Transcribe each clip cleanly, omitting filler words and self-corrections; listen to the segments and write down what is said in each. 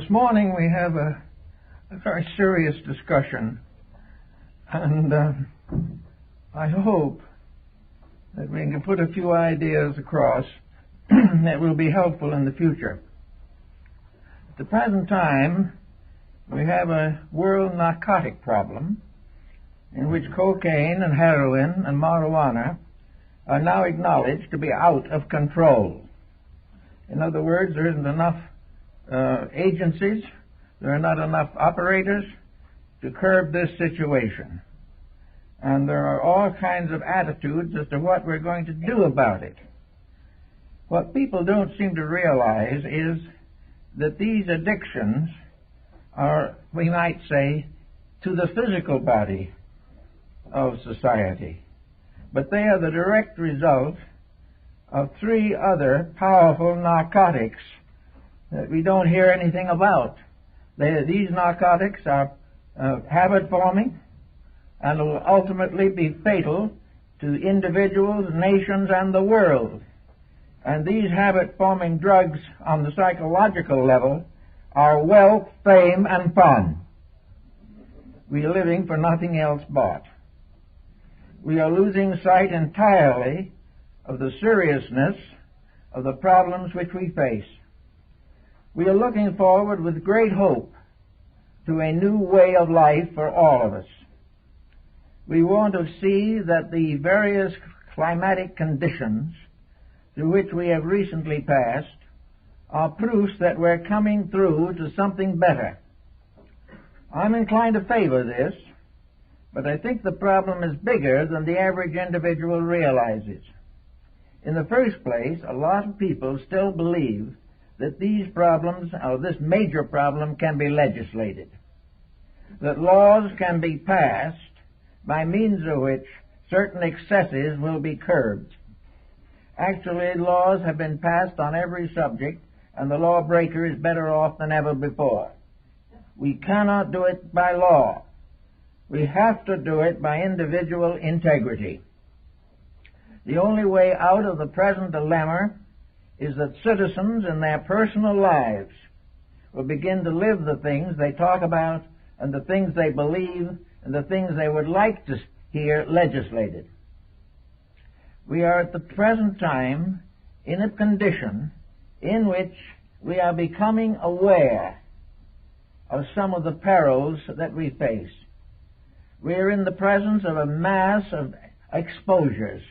This morning we have a very serious discussion, and I hope that we can put a few ideas across that will be helpful in the future. At the present time, we have a world narcotic problem in which cocaine and heroin and marijuana are now acknowledged to be out of control. In other words, there isn't enough agencies, there are not enough operators to curb this situation. And there are all kinds of attitudes as to what we're going to do about it. What people don't seem to realize is that these addictions are, we might say, to the physical body of society. But they are the direct result of three other powerful narcotics that we don't hear anything about. These narcotics are habit-forming and will ultimately be fatal to individuals, nations, and the world. And these habit-forming drugs on the psychological level are wealth, fame, and fun. We are living for nothing else but. We are losing sight entirely of the seriousness of the problems which we face. We are looking forward with great hope to a new way of life for all of us. We want to see that the various climatic conditions through which we have recently passed are proofs that we're coming through to something better. I'm inclined to favor this, but I think the problem is bigger than the average individual realizes. In the first place, a lot of people still believe that these problems, or this major problem, can be legislated, that laws can be passed by means of which certain excesses will be curbed. Actually, laws have been passed on every subject, and the lawbreaker is better off than ever before. We cannot do it by law. We have to do it by individual integrity. The only way out of the present dilemma is that citizens in their personal lives will begin to live the things they talk about and the things they believe and the things they would like to hear legislated. We are at the present time in a condition in which we are becoming aware of some of the perils that we face. We are in the presence of a mass of exposures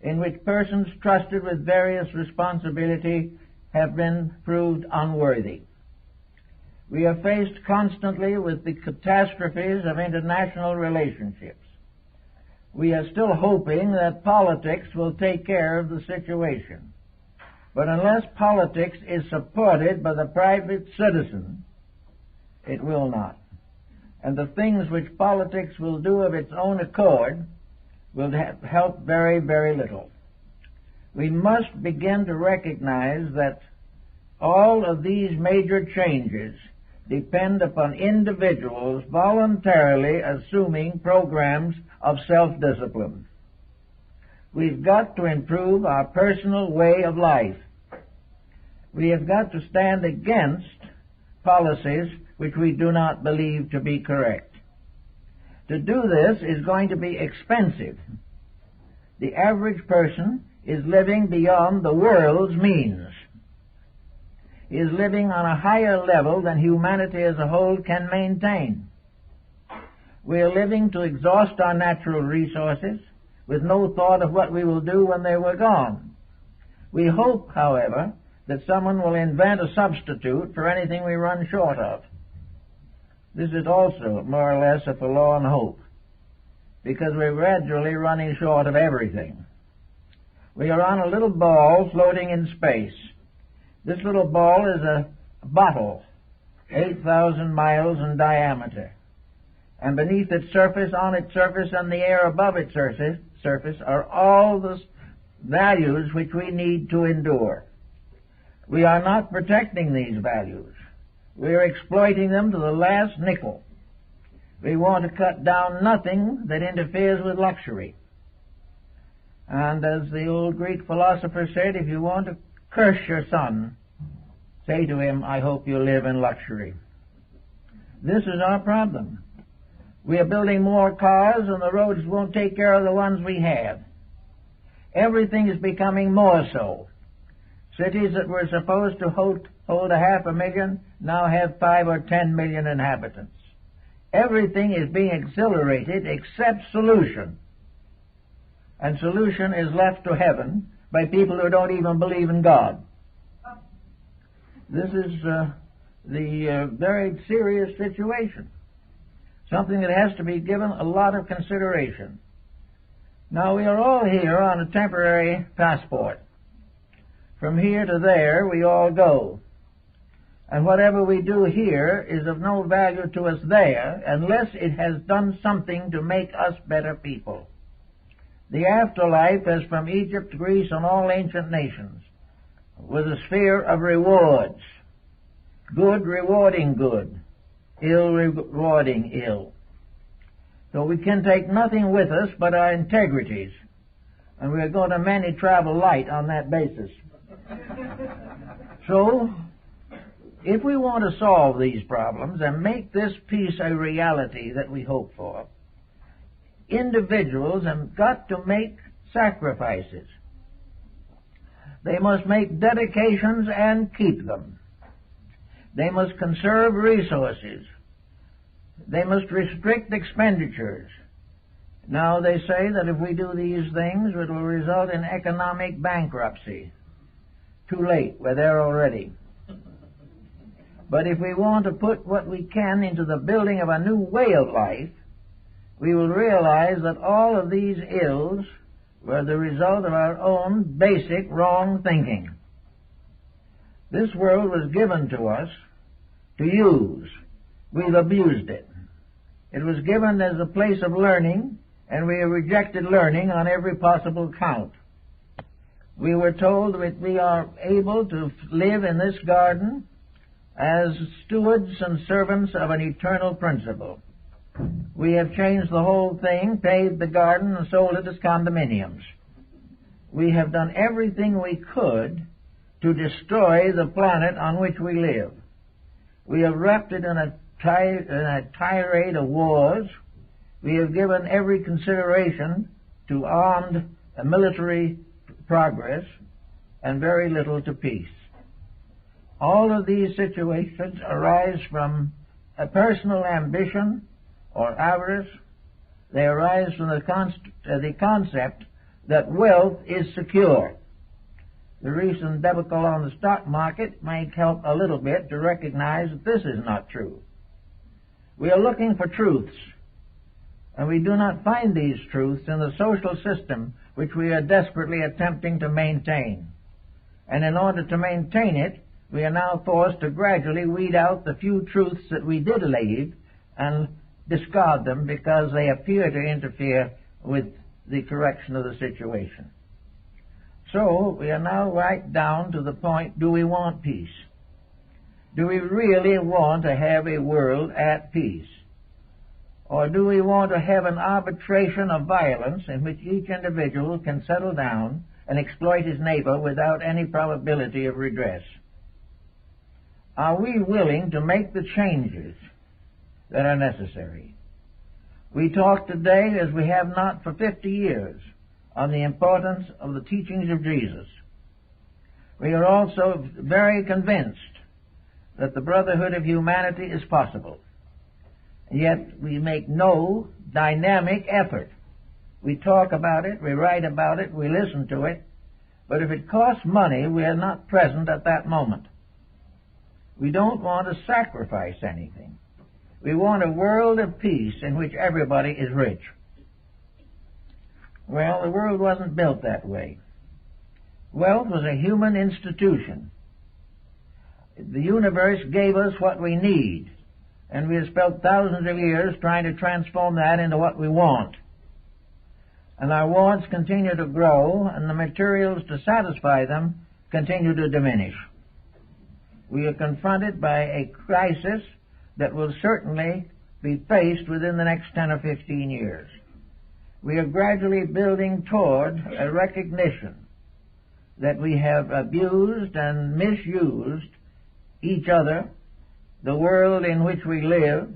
in which persons trusted with various responsibility have been proved unworthy. We are faced constantly with the catastrophes of international relationships. We are still hoping that politics will take care of the situation. But unless politics is supported by the private citizen, it will not. And the things which politics will do of its own accord will help very, very little. We must begin to recognize that all of these major changes depend upon individuals voluntarily assuming programs of self-discipline. We've got to improve our personal way of life. We have got to stand against policies which we do not believe to be correct. To do this is going to be expensive. The average person is living beyond the world's means. He is living on a higher level than humanity as a whole can maintain. We are living to exhaust our natural resources with no thought of what we will do when they were gone. We hope, however, that someone will invent a substitute for anything we run short of. This is also more or less a forlorn hope, because we're gradually running short of everything. We are on a little ball floating in space. This little ball is a bottle, 8,000 miles in diameter. And beneath its surface, on its surface, and the air above its surface are all the values which we need to endure. We are not protecting these values. We are exploiting them to the last nickel. We want to cut down nothing that interferes with luxury. And as the old Greek philosopher said, if you want to curse your son, say to him, I hope you live in luxury. This is our problem. We are building more cars and the roads won't take care of the ones we have. Everything is becoming more so. Cities that were supposed to hold 500,000 now have 5 or 10 million inhabitants. Everything is being accelerated except solution. And solution is left to heaven by people who don't even believe in God. This is the very serious situation. Something that has to be given a lot of consideration. Now, we are all here on a temporary passport. From here to there, we all go. And whatever we do here is of no value to us there unless it has done something to make us better people. The afterlife, as from Egypt, Greece, and all ancient nations, was a sphere of rewards. Good rewarding good, ill rewarding ill. So we can take nothing with us but our integrities, and we're going to many travel light on that basis. So, if we want to solve these problems and make this peace a reality that we hope for, individuals have got to make sacrifices. They must make dedications and keep them. They must conserve resources. They must restrict expenditures. Now they say that if we do these things, it will result in economic bankruptcy. Too late, we're there already. But if we want to put what we can into the building of a new way of life, we will realize that all of these ills were the result of our own basic wrong thinking. This world was given to us to use. We've abused it. It was given as a place of learning, and we have rejected learning on every possible count. We were told that we are able to live in this garden as stewards and servants of an eternal principle. We have changed the whole thing, paved the garden, and sold it as condominiums. We have done everything we could to destroy the planet on which we live. We have wrapped it in a tirade of wars. We have given every consideration to armed military progress and very little to peace. All of these situations arise from a personal ambition or avarice. They arise from the concept that wealth is secure. The recent debacle on the stock market may help a little bit to recognize that this is not true. We are looking for truths, and we do not find these truths in the social system which we are desperately attempting to maintain. And in order to maintain it, we are now forced to gradually weed out the few truths that we did leave and discard them because they appear to interfere with the correction of the situation. So we are now right down to the point, do we want peace? Do we really want to have a world at peace? Or do we want to have an arbitration of violence in which each individual can settle down and exploit his neighbor without any probability of redress? Are we willing to make the changes that are necessary? We talk today, as we have not for 50 years, on the importance of the teachings of Jesus. We are also very convinced that the brotherhood of humanity is possible. Yet we make no dynamic effort. We talk about it, we write about it, we listen to it, but if it costs money, we are not present at that moment. We don't want to sacrifice anything. We want a world of peace in which everybody is rich. Well, the world wasn't built that way. Wealth was a human institution. The universe gave us what we need, and we have spent thousands of years trying to transform that into what we want. And our wants continue to grow, and the materials to satisfy them continue to diminish. We are confronted by a crisis that will certainly be faced within the next 10 or 15 years. We are gradually building toward a recognition that we have abused and misused each other, the world in which we live,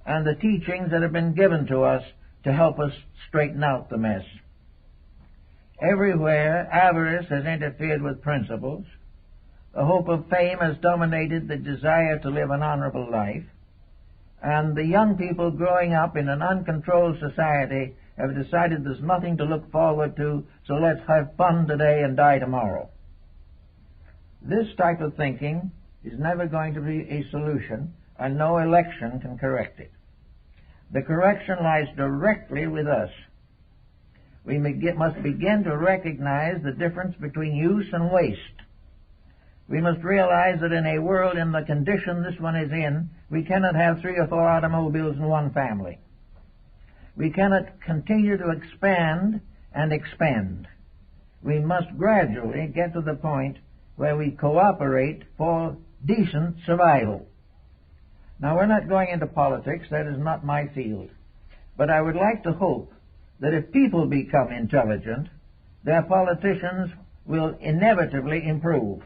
and the teachings that have been given to us to help us straighten out the mess. Everywhere, avarice has interfered with principles. The hope of fame has dominated the desire to live an honorable life. And the young people growing up in an uncontrolled society have decided there's nothing to look forward to, so let's have fun today and die tomorrow. This type of thinking is never going to be a solution, and no election can correct it. The correction lies directly with us. We must begin to recognize the difference between use and waste. We must realize that in a world in the condition this one is in, we cannot have 3 or 4 automobiles in one family. We cannot continue to expand and expend. We must gradually get to the point where we cooperate for decent survival. Now, we're not going into politics. That is not my field. But I would like to hope that if people become intelligent, their politicians will inevitably improve.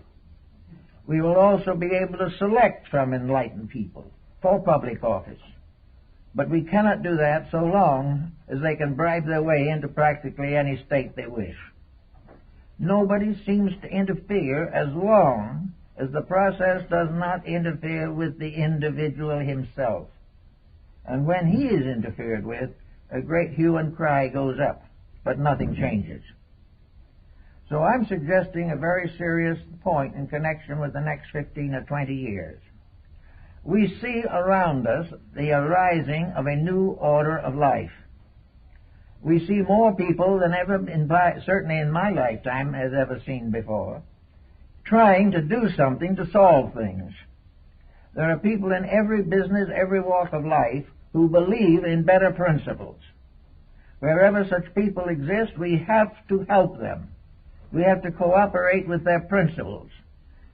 We will also be able to select from enlightened people for public office. But we cannot do that so long as they can bribe their way into practically any state they wish. Nobody seems to interfere as long as the process does not interfere with the individual himself. And when he is interfered with, a great hue and cry goes up, but nothing changes. So I'm suggesting a very serious point in connection with the next 15 or 20 years. We see around us the arising of a new order of life. We see more people than ever, certainly in my lifetime, has ever seen before, trying to do something to solve things. There are people in every business, every walk of life, who believe in better principles. Wherever such people exist, we have to help them. We have to cooperate with their principles.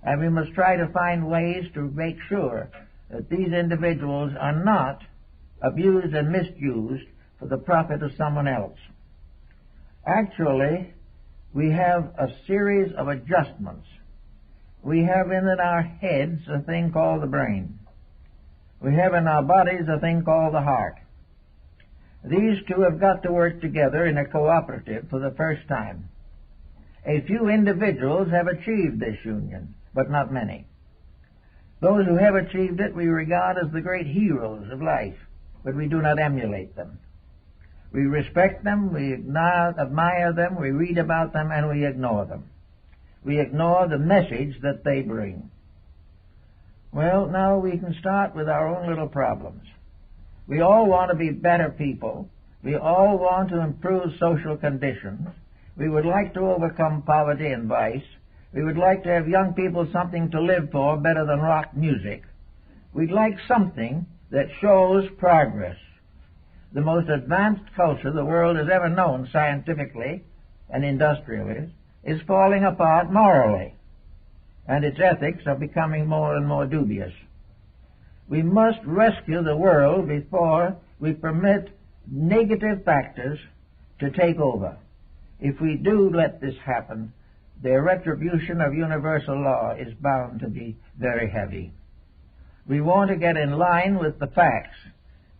And we must try to find ways to make sure that these individuals are not abused and misused for the profit of someone else. Actually, we have a series of adjustments. We have in our heads a thing called the brain. We have in our bodies a thing called the heart. These two have got to work together in a cooperative for the first time. A few individuals have achieved this union, but not many. Those who have achieved it we regard as the great heroes of life, but we do not emulate them. We respect them, we admire them, we read about them, and we ignore them. We ignore the message that they bring. Well, now we can start with our own little problems. We all want to be better people. We all want to improve social conditions. We would like to overcome poverty and vice. We would like to have young people something to live for better than rock music. We'd like something that shows progress. The most advanced culture the world has ever known scientifically and industrially is falling apart morally, and its ethics are becoming more and more dubious. We must rescue the world before we permit negative factors to take over. If we do let this happen, the retribution of universal law is bound to be very heavy. We want to get in line with the facts.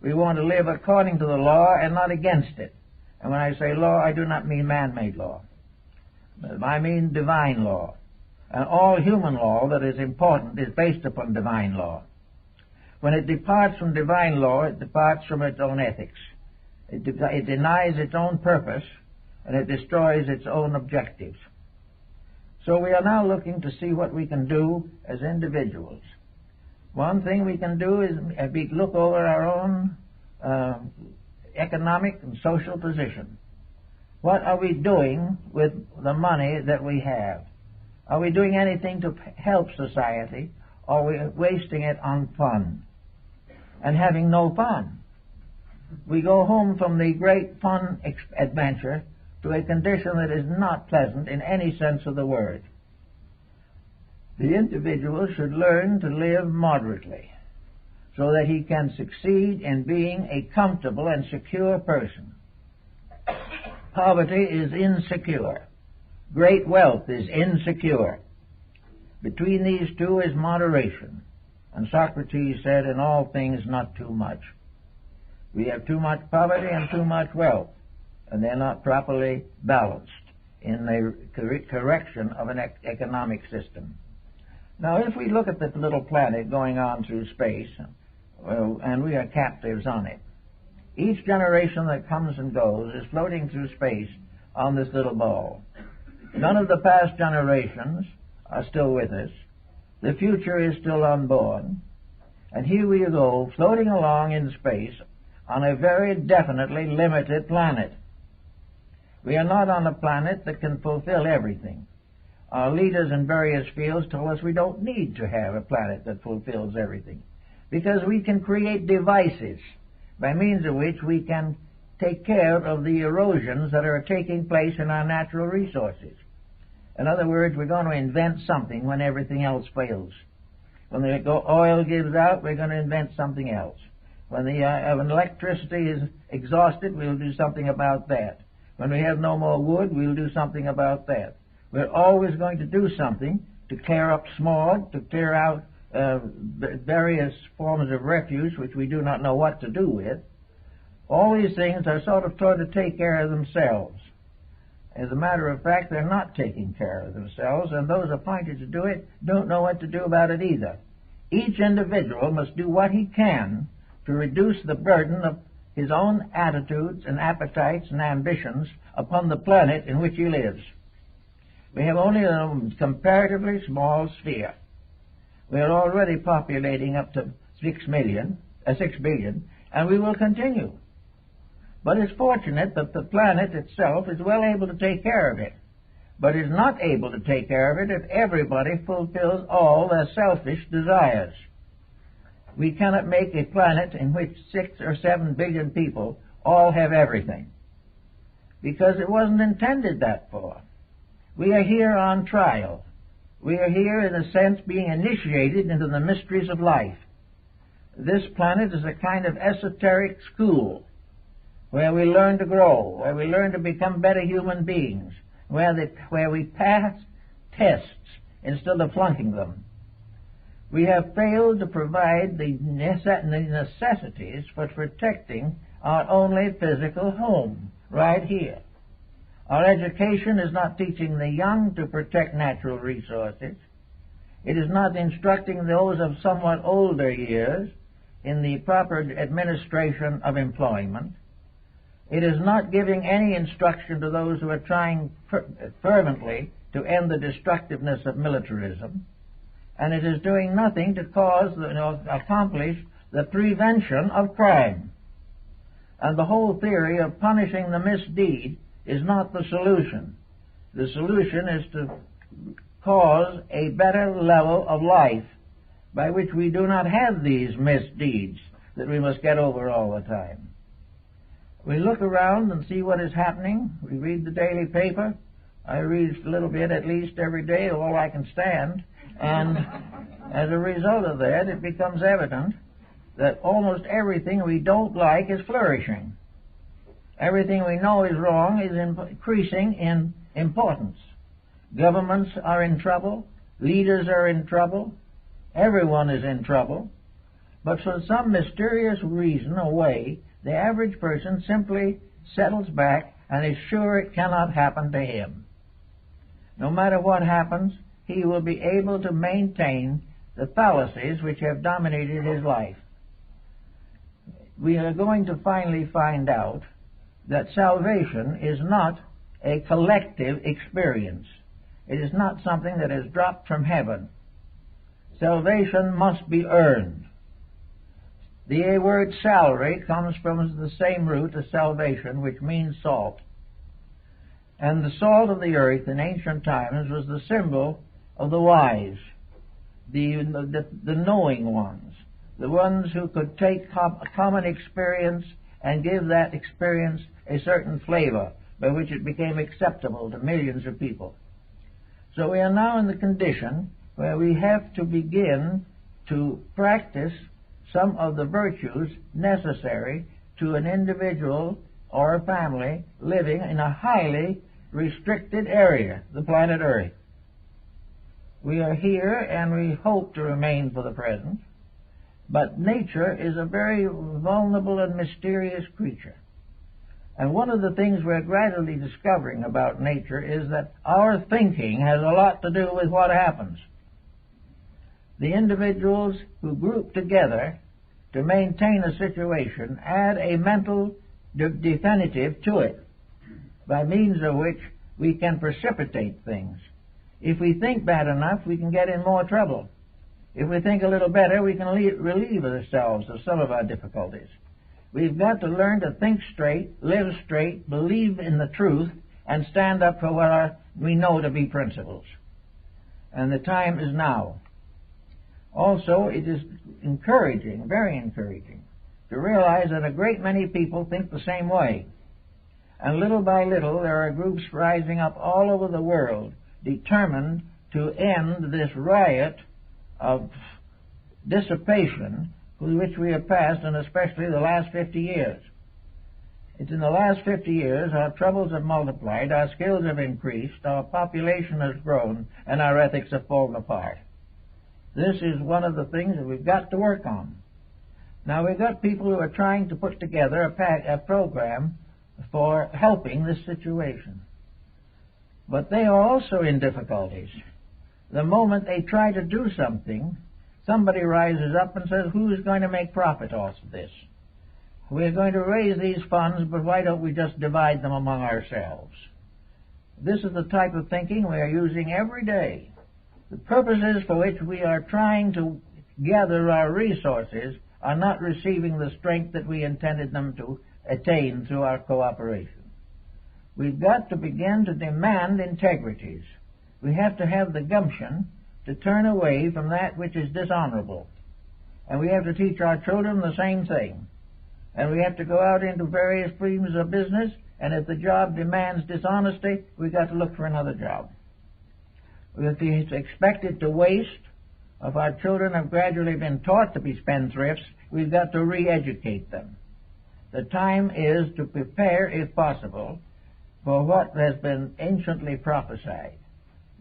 We want to live according to the law and not against it. And when I say law, I do not mean man-made law. I mean divine law. And all human law that is important is based upon divine law. When it departs from divine law, it departs from its own ethics. It denies its own purpose, and it destroys its own objectives. So we are now looking to see what we can do as individuals. One thing we can do is look over our own economic and social position. What are we doing with the money that we have? Are we doing anything to help society, or are we wasting it on fun and having no fun? We go home from the great fun adventure to a condition that is not pleasant in any sense of the word. The individual should learn to live moderately so that he can succeed in being a comfortable and secure person. Poverty is insecure. Great wealth is insecure. Between these two is moderation. And Socrates said, in all things not too much. We have too much poverty and too much wealth, and they're not properly balanced in the correction of an economic system. Now, if we look at this little planet going on through space, and we are captives on it, each generation that comes and goes is floating through space on this little ball. None of the past generations are still with us. The future is still unborn. And here we go, floating along in space on a very definitely limited planet. We are not on a planet that can fulfill everything. Our leaders in various fields tell us we don't need to have a planet that fulfills everything, because we can create devices by means of which we can take care of the erosions that are taking place in our natural resources. In other words, we're going to invent something when everything else fails. When the oil gives out, we're going to invent something else. When electricity is exhausted, we'll do something about that. When we have no more wood, we'll do something about that. We're always going to do something to clear up smog, to clear out various forms of refuse which we do not know what to do with. All these things are sort of trying to take care of themselves. As a matter of fact, they're not taking care of themselves, and those appointed to do it don't know what to do about it either. Each individual must do what he can to reduce the burden of his own attitudes and appetites and ambitions upon the planet in which he lives. We have only a comparatively small sphere. We are already populating up to 6 billion, and we will continue. But it's fortunate that the planet itself is well able to take care of it, but is not able to take care of it if everybody fulfills all their selfish desires. We cannot make a planet in which 6 or 7 billion people all have everything, because it wasn't intended that for. We are here on trial. We are here, in a sense, being initiated into the mysteries of life. This planet is a kind of esoteric school where we learn to grow, where we learn to become better human beings, where we pass tests instead of flunking them. We have failed to provide the necessities for protecting our only physical home, right here. Our education is not teaching the young to protect natural resources. It is not instructing those of somewhat older years in the proper administration of employment. It is not giving any instruction to those who are trying fervently to end the destructiveness of militarism. And it is doing nothing to accomplish the prevention of crime. And the whole theory of punishing the misdeed is not the solution. The solution is to cause a better level of life by which we do not have these misdeeds that we must get over all the time. We look around and see what is happening. We read the daily paper. I read a little bit at least every day, all I can stand. And as a result of that, it becomes evident that almost everything we don't like is flourishing. Everything we know is wrong is increasing in importance. Governments are in trouble. Leaders are in trouble. Everyone is in trouble. But for some mysterious reason or way, the average person simply settles back and is sure it cannot happen to him. No matter what happens, he will be able to maintain the fallacies which have dominated his life. We are going to finally find out that salvation is not a collective experience. It is not something that is dropped from heaven. Salvation must be earned. The word salary comes from the same root as salvation, which means salt. And the salt of the earth in ancient times was the symbol of the wise, the knowing ones, the ones who could take common experience and give that experience a certain flavor by which it became acceptable to millions of people. So we are now in the condition where we have to begin to practice some of the virtues necessary to an individual or a family living in a highly restricted area, the planet Earth. We are here, and we hope to remain for the present, but nature is a very vulnerable and mysterious creature. And one of the things we're gradually discovering about nature is that our thinking has a lot to do with what happens. The individuals who group together to maintain a situation add a mental definitive to it, by means of which we can precipitate things. If we think bad enough, we can get in more trouble. If we think a little better, we can relieve ourselves of some of our difficulties. We've got to learn to think straight, live straight, believe in the truth, and stand up for what we know to be principles. And the time is now. Also, it is encouraging, very encouraging, to realize that a great many people think the same way. And little by little, there are groups rising up all over the world determined to end this riot of dissipation with which we have passed, and especially the last 50 years. It's in the last 50 years our troubles have multiplied, our skills have increased, our population has grown, and our ethics have fallen apart. This is one of the things that we've got to work on. Now, we've got people who are trying to put together a program for helping this situation. But they are also in difficulties. The moment they try to do something, somebody rises up and says, who's going to make profit off of this? We're going to raise these funds, but why don't we just divide them among ourselves? This is the type of thinking we are using every day. The purposes for which we are trying to gather our resources are not receiving the strength that we intended them to attain through our cooperation. We've got to begin to demand integrities. We have to have the gumption to turn away from that which is dishonorable. And we have to teach our children the same thing. And we have to go out into various streams of business, and if the job demands dishonesty, we've got to look for another job. If it's expected to waste, if our children have gradually been taught to be spendthrifts, we've got to re-educate them. The time is to prepare, if possible, for what has been anciently prophesied,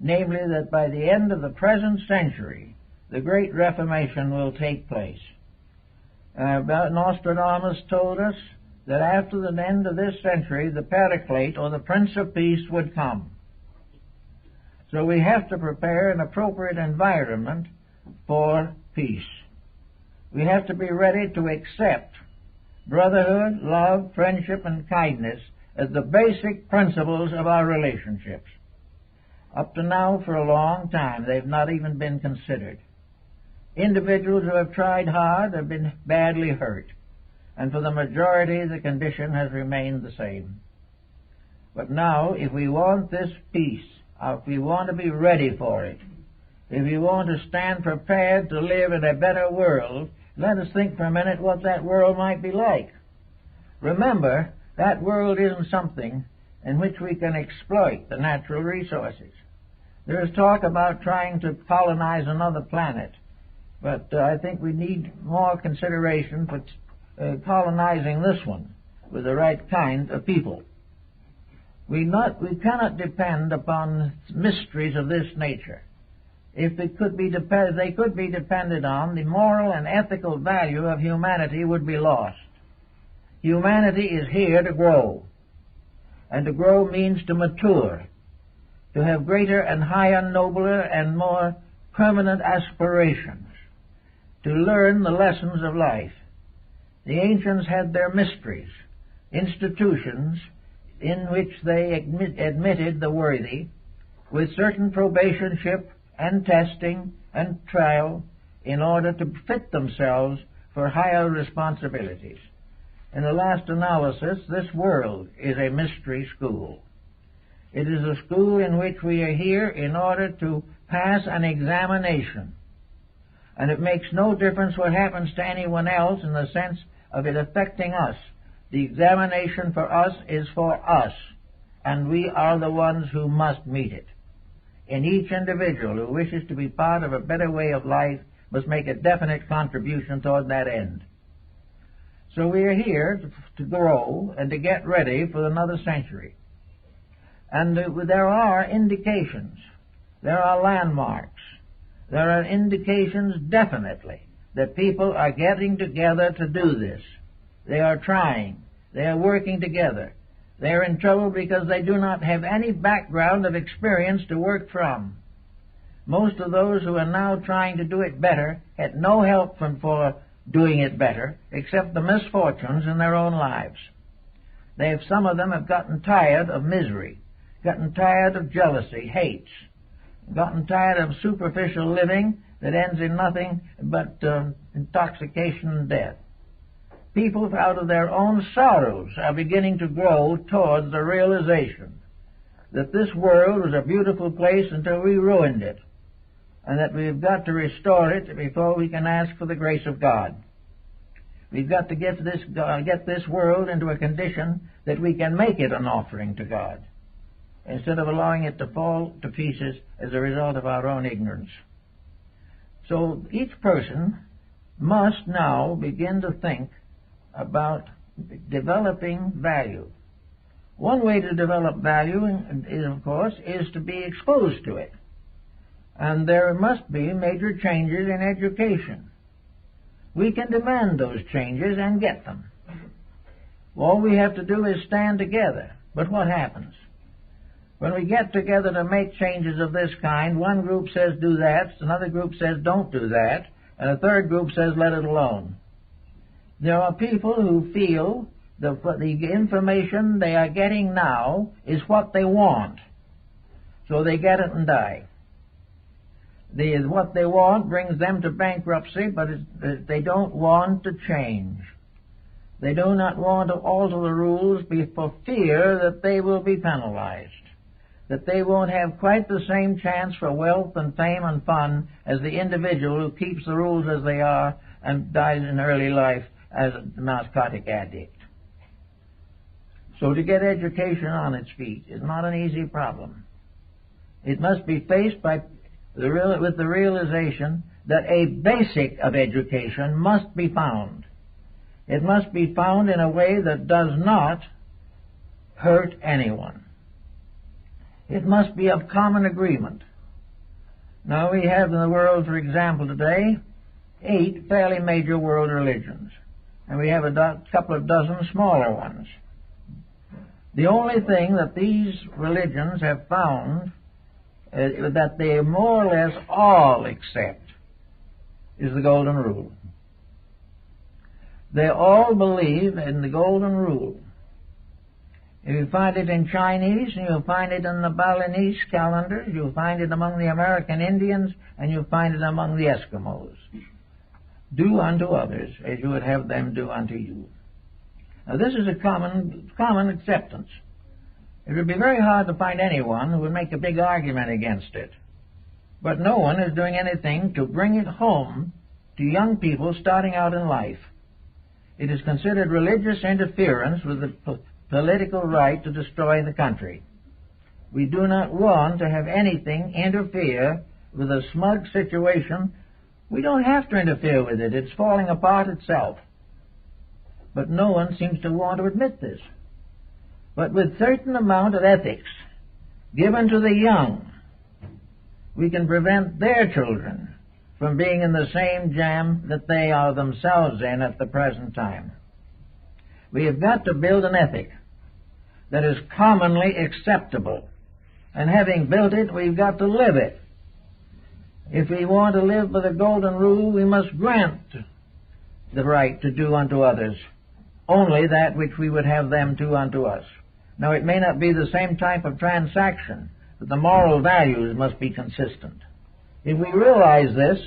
namely that by the end of the present century, the great Reformation will take place. Nostradamus told us that after the end of this century, the Paraclete, or the Prince of Peace, would come. So we have to prepare an appropriate environment for peace. We have to be ready to accept brotherhood, love, friendship, and kindness as the basic principles of our relationships. Up to now, for a long time, they've not even been considered. Individuals who have tried hard have been badly hurt, and for the majority, the condition has remained the same. But now, if we want this peace, if we want to be ready for it, if we want to stand prepared to live in a better world, let us think for a minute what that world might be like. Remember, that world isn't something in which we can exploit the natural resources. There is talk about trying to colonize another planet, but I think we need more consideration for colonizing this one with the right kind of people. We cannot depend upon mysteries of this nature. If they could be depended on, the moral and ethical value of humanity would be lost. Humanity is here to grow, and to grow means to mature, to have greater and higher, nobler and more permanent aspirations, to learn the lessons of life. The ancients had their mysteries, institutions in which they admitted the worthy with certain probationship and testing and trial in order to fit themselves for higher responsibilities. In the last analysis, this world is a mystery school. It is a school in which we are here in order to pass an examination. And it makes no difference what happens to anyone else in the sense of it affecting us. The examination for us is for us, and we are the ones who must meet it. And each individual who wishes to be part of a better way of life must make a definite contribution toward that end. So we are here to grow and to get ready for another century. And there are indications, there are landmarks There are indications definitely that people are getting together to do this. They are trying. They are working together. They are in trouble because they do not have any background of experience to work from. Most of those who are now trying to do it better had no help for doing it better except the misfortunes in their own lives. Some of them have gotten tired of misery, gotten tired of jealousy, hates, gotten tired of superficial living that ends in nothing but intoxication and death. People out of their own sorrows are beginning to grow towards the realization that this world was a beautiful place until we ruined it, and that we've got to restore it before we can ask for the grace of God. We've got to get this world into a condition that we can make it an offering to God, instead of allowing it to fall to pieces as a result of our own ignorance. So each person must now begin to think about developing value. One way to develop value, of course, is to be exposed to it. And there must be major changes in education. We can demand those changes and get them. All we have to do is stand together. But what happens? When we get together to make changes of this kind, one group says do that, another group says don't do that, and a third group says let it alone. There are people who feel that the information they are getting now is what they want, so they get it and die. What they want brings them to bankruptcy, but they don't want to change. They do not want to alter the rules for fear that they will be penalized, that they won't have quite the same chance for wealth and fame and fun as the individual who keeps the rules as they are and dies in early life as a narcotic addict. So to get education on its feet is not an easy problem. It must be faced with the realization that a basic of education must be found. It must be found in a way that does not hurt anyone. It must be of common agreement. Now we have in the world, for example, today, 8 fairly major world religions, and we have a couple of dozen smaller ones. The only thing that these religions have found that they more or less all accept is the Golden Rule. They all believe in the Golden Rule. You find it in Chinese, and you'll find it in the Balinese calendars, you'll find it among the American Indians, and you'll find it among the Eskimos. Do unto others as you would have them do unto you. Now this is a common acceptance. It would be very hard to find anyone who would make a big argument against it. But no one is doing anything to bring it home to young people starting out in life. It is considered religious interference with the political right to destroy the country. We do not want to have anything interfere with a smug situation. We don't have to interfere with it. It's falling apart itself. But no one seems to want to admit this. But with certain amount of ethics given to the young, we can prevent their children from being in the same jam that they are themselves in at the present time. We have got to build an ethic that is commonly acceptable. And having built it, we've got to live it. If we want to live by the Golden Rule, we must grant the right to do unto others only that which we would have them do unto us. Now, it may not be the same type of transaction, but the moral values must be consistent. If we realize this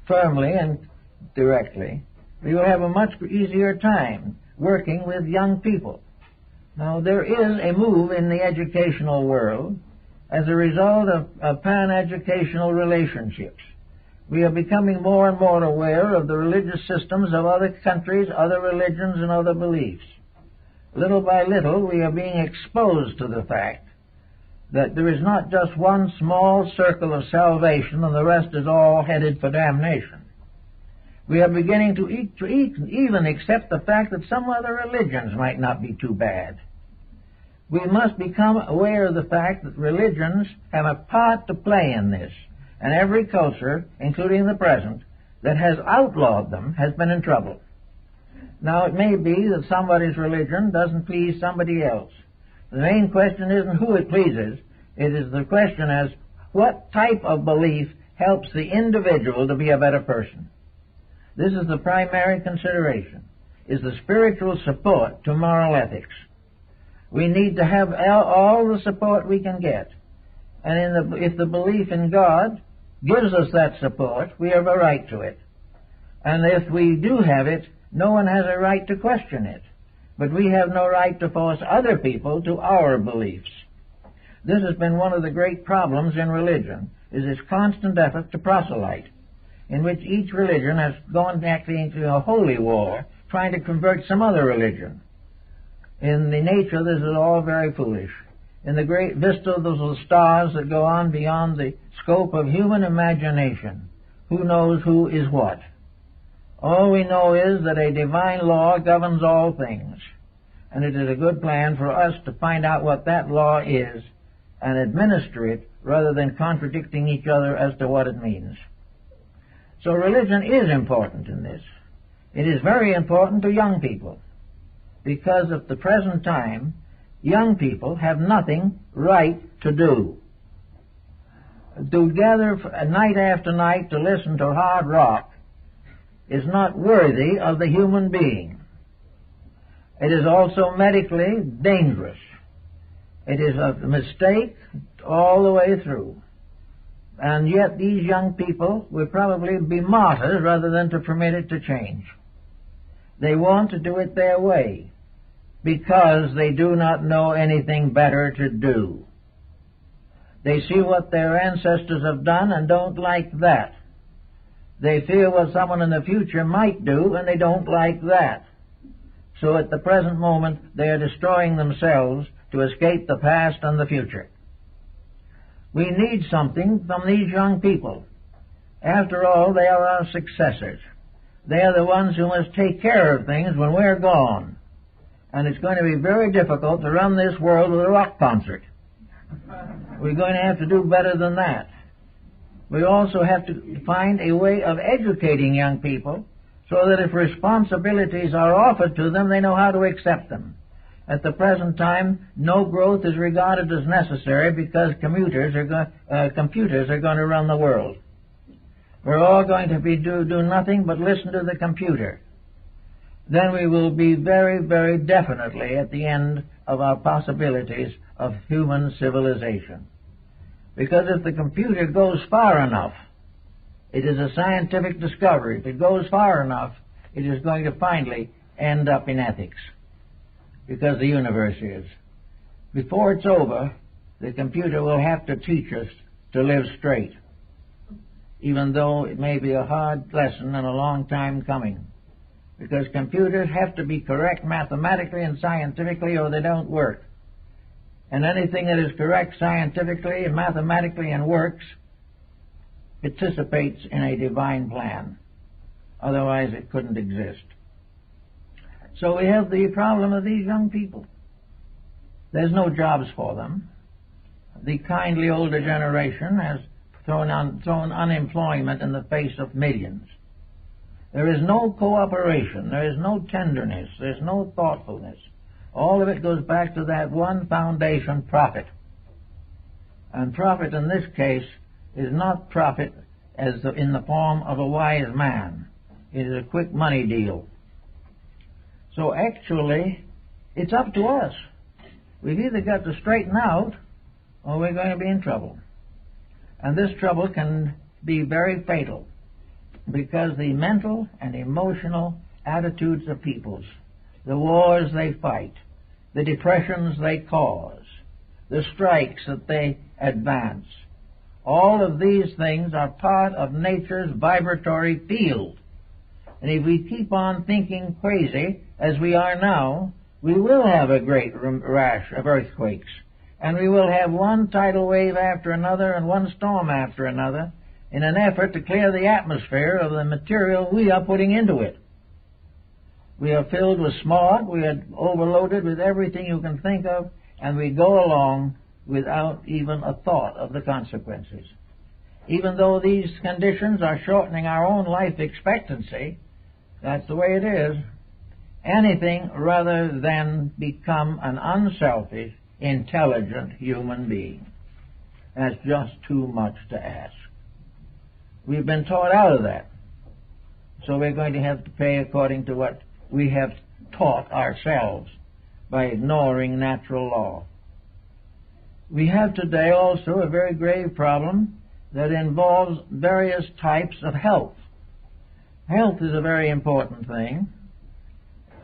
firmly and directly, we will have a much easier time working with young people. Now, there is a move in the educational world as a result of pan-educational relationships. We are becoming more and more aware of the religious systems of other countries, other religions, and other beliefs. Little by little, we are being exposed to the fact that there is not just one small circle of salvation and the rest is all headed for damnation. We are beginning to even accept the fact that some other religions might not be too bad. We must become aware of the fact that religions have a part to play in this, and every culture, including the present, that has outlawed them has been in trouble. Now, it may be that somebody's religion doesn't please somebody else. The main question isn't who it pleases. It is the question as what type of belief helps the individual to be a better person. This is the primary consideration, is the spiritual support to moral ethics. We need to have all the support we can get. And if the belief in God gives us that support, we have a right to it. And if we do have it, no one has a right to question it. But we have no right to force other people to our beliefs. This has been one of the great problems in religion, is its constant effort to proselyte, in which each religion has gone actually into a holy war, trying to convert some other religion. In the nature, this is all very foolish. In the great vista of those stars that go on beyond the scope of human imagination, who knows who is what? All we know is that a divine law governs all things, and it is a good plan for us to find out what that law is and administer it rather than contradicting each other as to what it means. So religion is important in this. It is very important to young people, because at the present time, young people have nothing right to do. To gather night after night to listen to hard rock is not worthy of the human being. It is also medically dangerous. It is a mistake all the way through. And yet these young people will probably be martyrs rather than to permit it to change. They want to do it their way because they do not know anything better to do. They see what their ancestors have done and don't like that. They fear what someone in the future might do, and they don't like that. So at the present moment, they are destroying themselves to escape the past and the future. We need something from these young people. After all, they are our successors. They are the ones who must take care of things when we're gone. And it's going to be very difficult to run this world with a rock concert. We're going to have to do better than that. We also have to find a way of educating young people so that if responsibilities are offered to them, they know how to accept them. At the present time, no growth is regarded as necessary because computers are going to run the world. We're all going to do nothing but listen to the computer. Then we will be very, very definitely at the end of our possibilities of human civilization. Because if the computer goes far enough, it is a scientific discovery. If it goes far enough, it is going to finally end up in ethics, because the universe is. Before it's over, the computer will have to teach us to live straight, even though it may be a hard lesson and a long time coming, because computers have to be correct mathematically and scientifically or they don't work. And anything that is correct scientifically and mathematically and works participates in a divine plan. Otherwise it couldn't exist. So we have the problem of these young people. There's no jobs for them. The kindly older generation has thrown unemployment in the face of millions. There is no cooperation. There is no tenderness. There's no thoughtfulness. All of it goes back to that one foundation, profit. And profit in this case is not profit as in the form of a wise man. It is a quick money deal. So actually, it's up to us. We've either got to straighten out or we're going to be in trouble. And this trouble can be very fatal because the mental and emotional attitudes of peoples, the wars they fight, the depressions they cause, the strikes that they advance, all of these things are part of nature's vibratory field. And if we keep on thinking crazy, as we are now, we will have a great rash of earthquakes. And we will have one tidal wave after another and one storm after another in an effort to clear the atmosphere of the material we are putting into it. We are filled with smog, we are overloaded with everything you can think of, and we go along without even a thought of the consequences. even though these conditions are shortening our own life expectancy, that's the way it is, anything rather than become an unselfish, intelligent human being. That's just too much to ask. We've been taught out of that. So we're going to have to pay according to what we have taught ourselves by ignoring natural law. We have today also a very grave problem that involves various types of health. Health is a very important thing.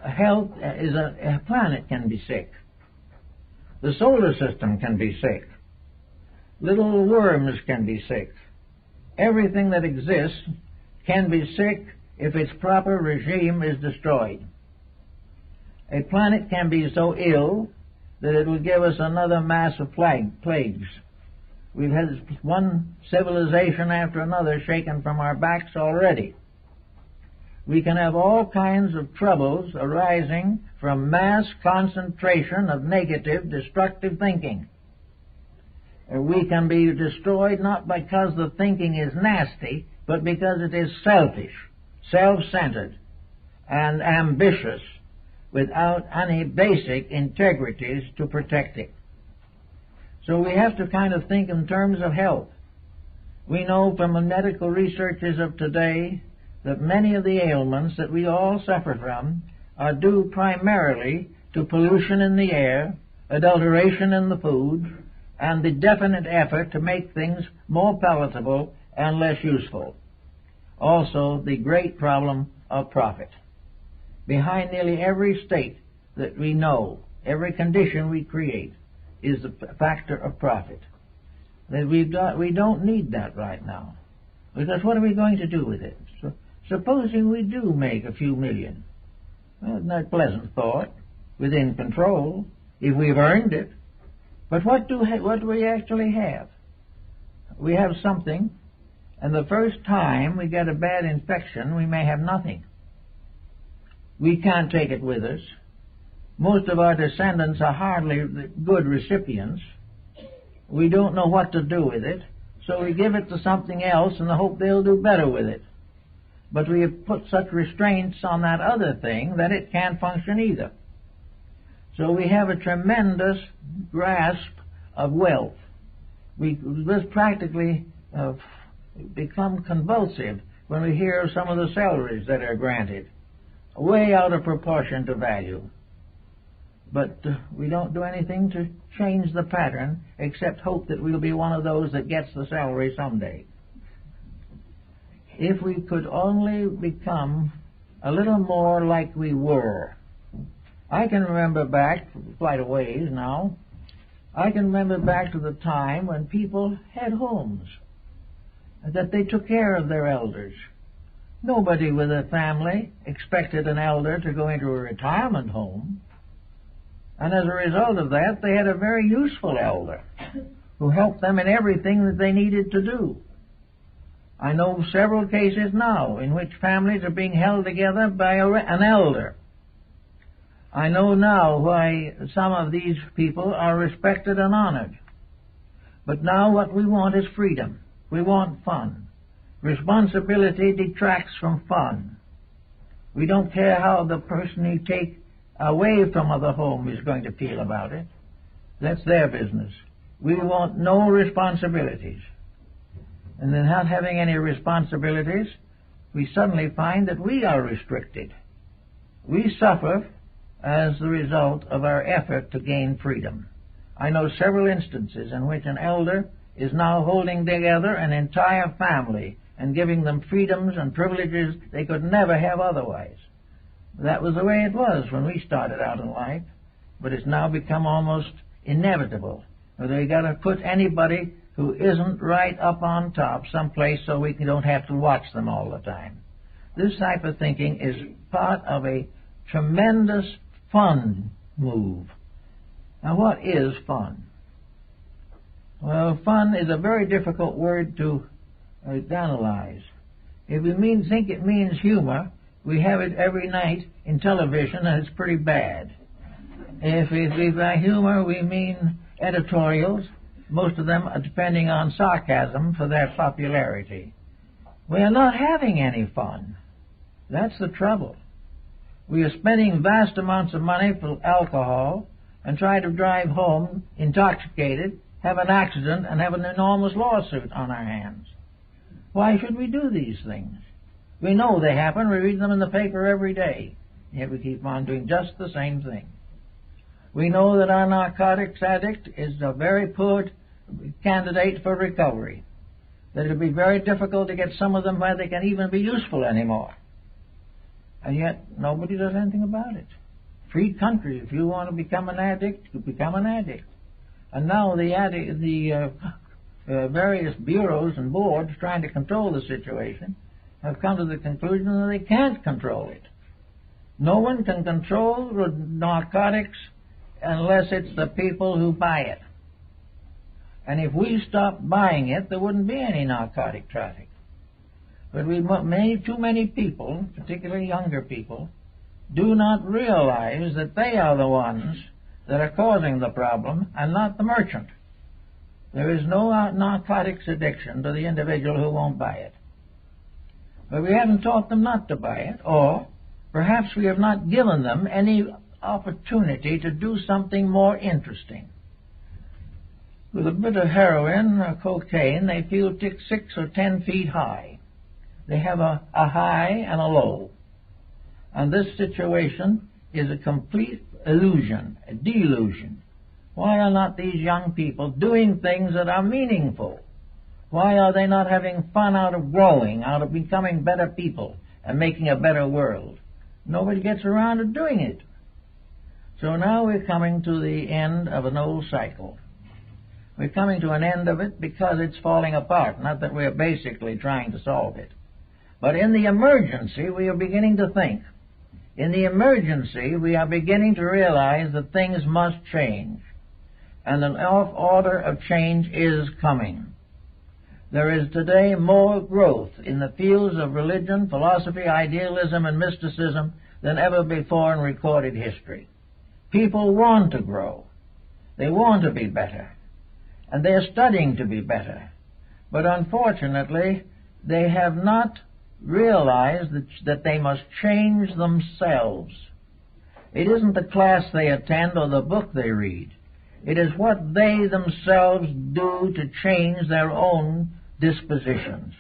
Health is a planet can be sick. The solar system can be sick. Little worms can be sick. Everything that exists can be sick if its proper regime is destroyed. A planet can be so ill that it will give us another mass of plagues. We've had one civilization after another shaken from our backs already. We can have all kinds of troubles arising from mass concentration of negative, destructive thinking. We can be destroyed not because the thinking is nasty, but because it is selfish, self-centered, and ambitious, without any basic integrities to protect it. So we have to kind of think in terms of health. We know from the medical researches of today that many of the ailments that we all suffer from are due primarily to pollution in the air, adulteration in the food, and the definite effort to make things more palatable and less useful. Also, the great problem of profit. Behind nearly every state that we know, every condition we create, is the factor of profit. That we don't need that right now. Because what are we going to do with it? So, supposing we do make a few million. Well, isn't that a pleasant thought? Within control, if we've earned it. But what do we actually have? We have something, and the first time we get a bad infection, we may have nothing. We can't take it with us. Most of our descendants are hardly good recipients. We don't know what to do with it, so we give it to something else in the hope they'll do better with it. But we have put such restraints on that other thing that it can't function either. So we have a tremendous grasp of wealth. We just practically become convulsive when we hear of some of the salaries that are granted, way out of proportion to value. But we don't do anything to change the pattern except hope that we'll be one of those that gets the salary someday. If we could only become a little more like we were. I can remember back, quite a ways now, I can remember back to the time when people had homes, that they took care of their elders. Nobody with a family expected an elder to go into a retirement home. And as a result of that, they had a very useful elder who helped them in everything that they needed to do. I know several cases now in which families are being held together by an elder. I know now why some of these people are respected and honored. But now what we want is freedom. We want fun. Responsibility detracts from fun. We don't care how the person you take away from the home is going to feel about it. That's their business. We want no responsibilities. And then not having any responsibilities, we suddenly find that we are restricted. We suffer as the result of our effort to gain freedom. I know several instances in which an elder is now holding together an entire family and giving them freedoms and privileges they could never have otherwise. That was the way it was when we started out in life, but it's now become almost inevitable. We've got to put anybody who isn't right up on top someplace so we don't have to watch them all the time. This type of thinking is part of a tremendous fun move. Now, what is fun? Well, fun is a very difficult word to analyze. If we think it means humor, we have it every night in television, and it's pretty bad. If by humor we mean editorials, most of them are depending on sarcasm for their popularity. We are not having any fun. That's the trouble. We are spending vast amounts of money for alcohol and try to drive home intoxicated, have an accident, and have an enormous lawsuit on our hands. Why should we do these things? We know they happen. We read them in the paper every day. Yet we keep on doing just the same thing. We know that our narcotics addict is a very poor candidate for recovery. That it will be very difficult to get some of them where they can even be useful anymore. And yet nobody does anything about it. Free country. If you want to become an addict, you become an addict. And now the various bureaus and boards trying to control the situation have come to the conclusion that they can't control it. No one can control narcotics unless it's the people who buy it. And if we stopped buying it, there wouldn't be any narcotic traffic. But too many people, particularly younger people, do not realize that they are the ones that are causing the problem and not the merchant. There is no narcotics addiction to the individual who won't buy it. But we haven't taught them not to buy it, or perhaps we have not given them any opportunity to do something more interesting. With a bit of heroin or cocaine, they feel 6 or 10 feet high. They have a high and a low. And this situation is a complete illusion, a delusion. Why are not these young people doing things that are meaningful? Why are they not having fun out of growing, out of becoming better people and making a better world? Nobody gets around to doing it. So now we're coming to the end of an old cycle. We're coming to an end of it because it's falling apart, not that we're basically trying to solve it. But in the emergency, we are beginning to think. In the emergency, we are beginning to realize that things must change. And an order of change is coming. There is today more growth in the fields of religion, philosophy, idealism, and mysticism than ever before in recorded history. People want to grow. They want to be better. And they're studying to be better. But unfortunately, they have not realized that they must change themselves. It isn't the class they attend or the book they read. It is what they themselves do to change their own dispositions.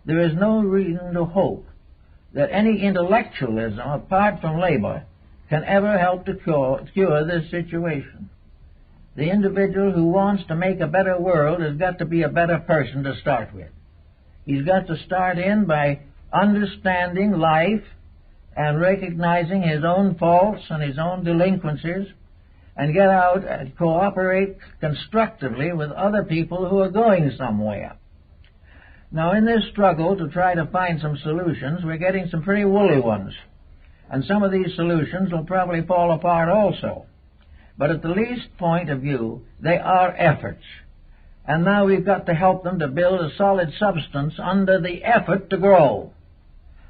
There is no reason to hope that any intellectualism, apart from labor, can ever help to cure this situation. The individual who wants to make a better world has got to be a better person to start with. He's got to start in by understanding life and recognizing his own faults and his own delinquencies, and get out and cooperate constructively with other people who are going somewhere. Now, in this struggle to try to find some solutions, we're getting some pretty woolly ones. And some of these solutions will probably fall apart also. But at the least point of view, they are efforts. And now we've got to help them to build a solid substance under the effort to grow.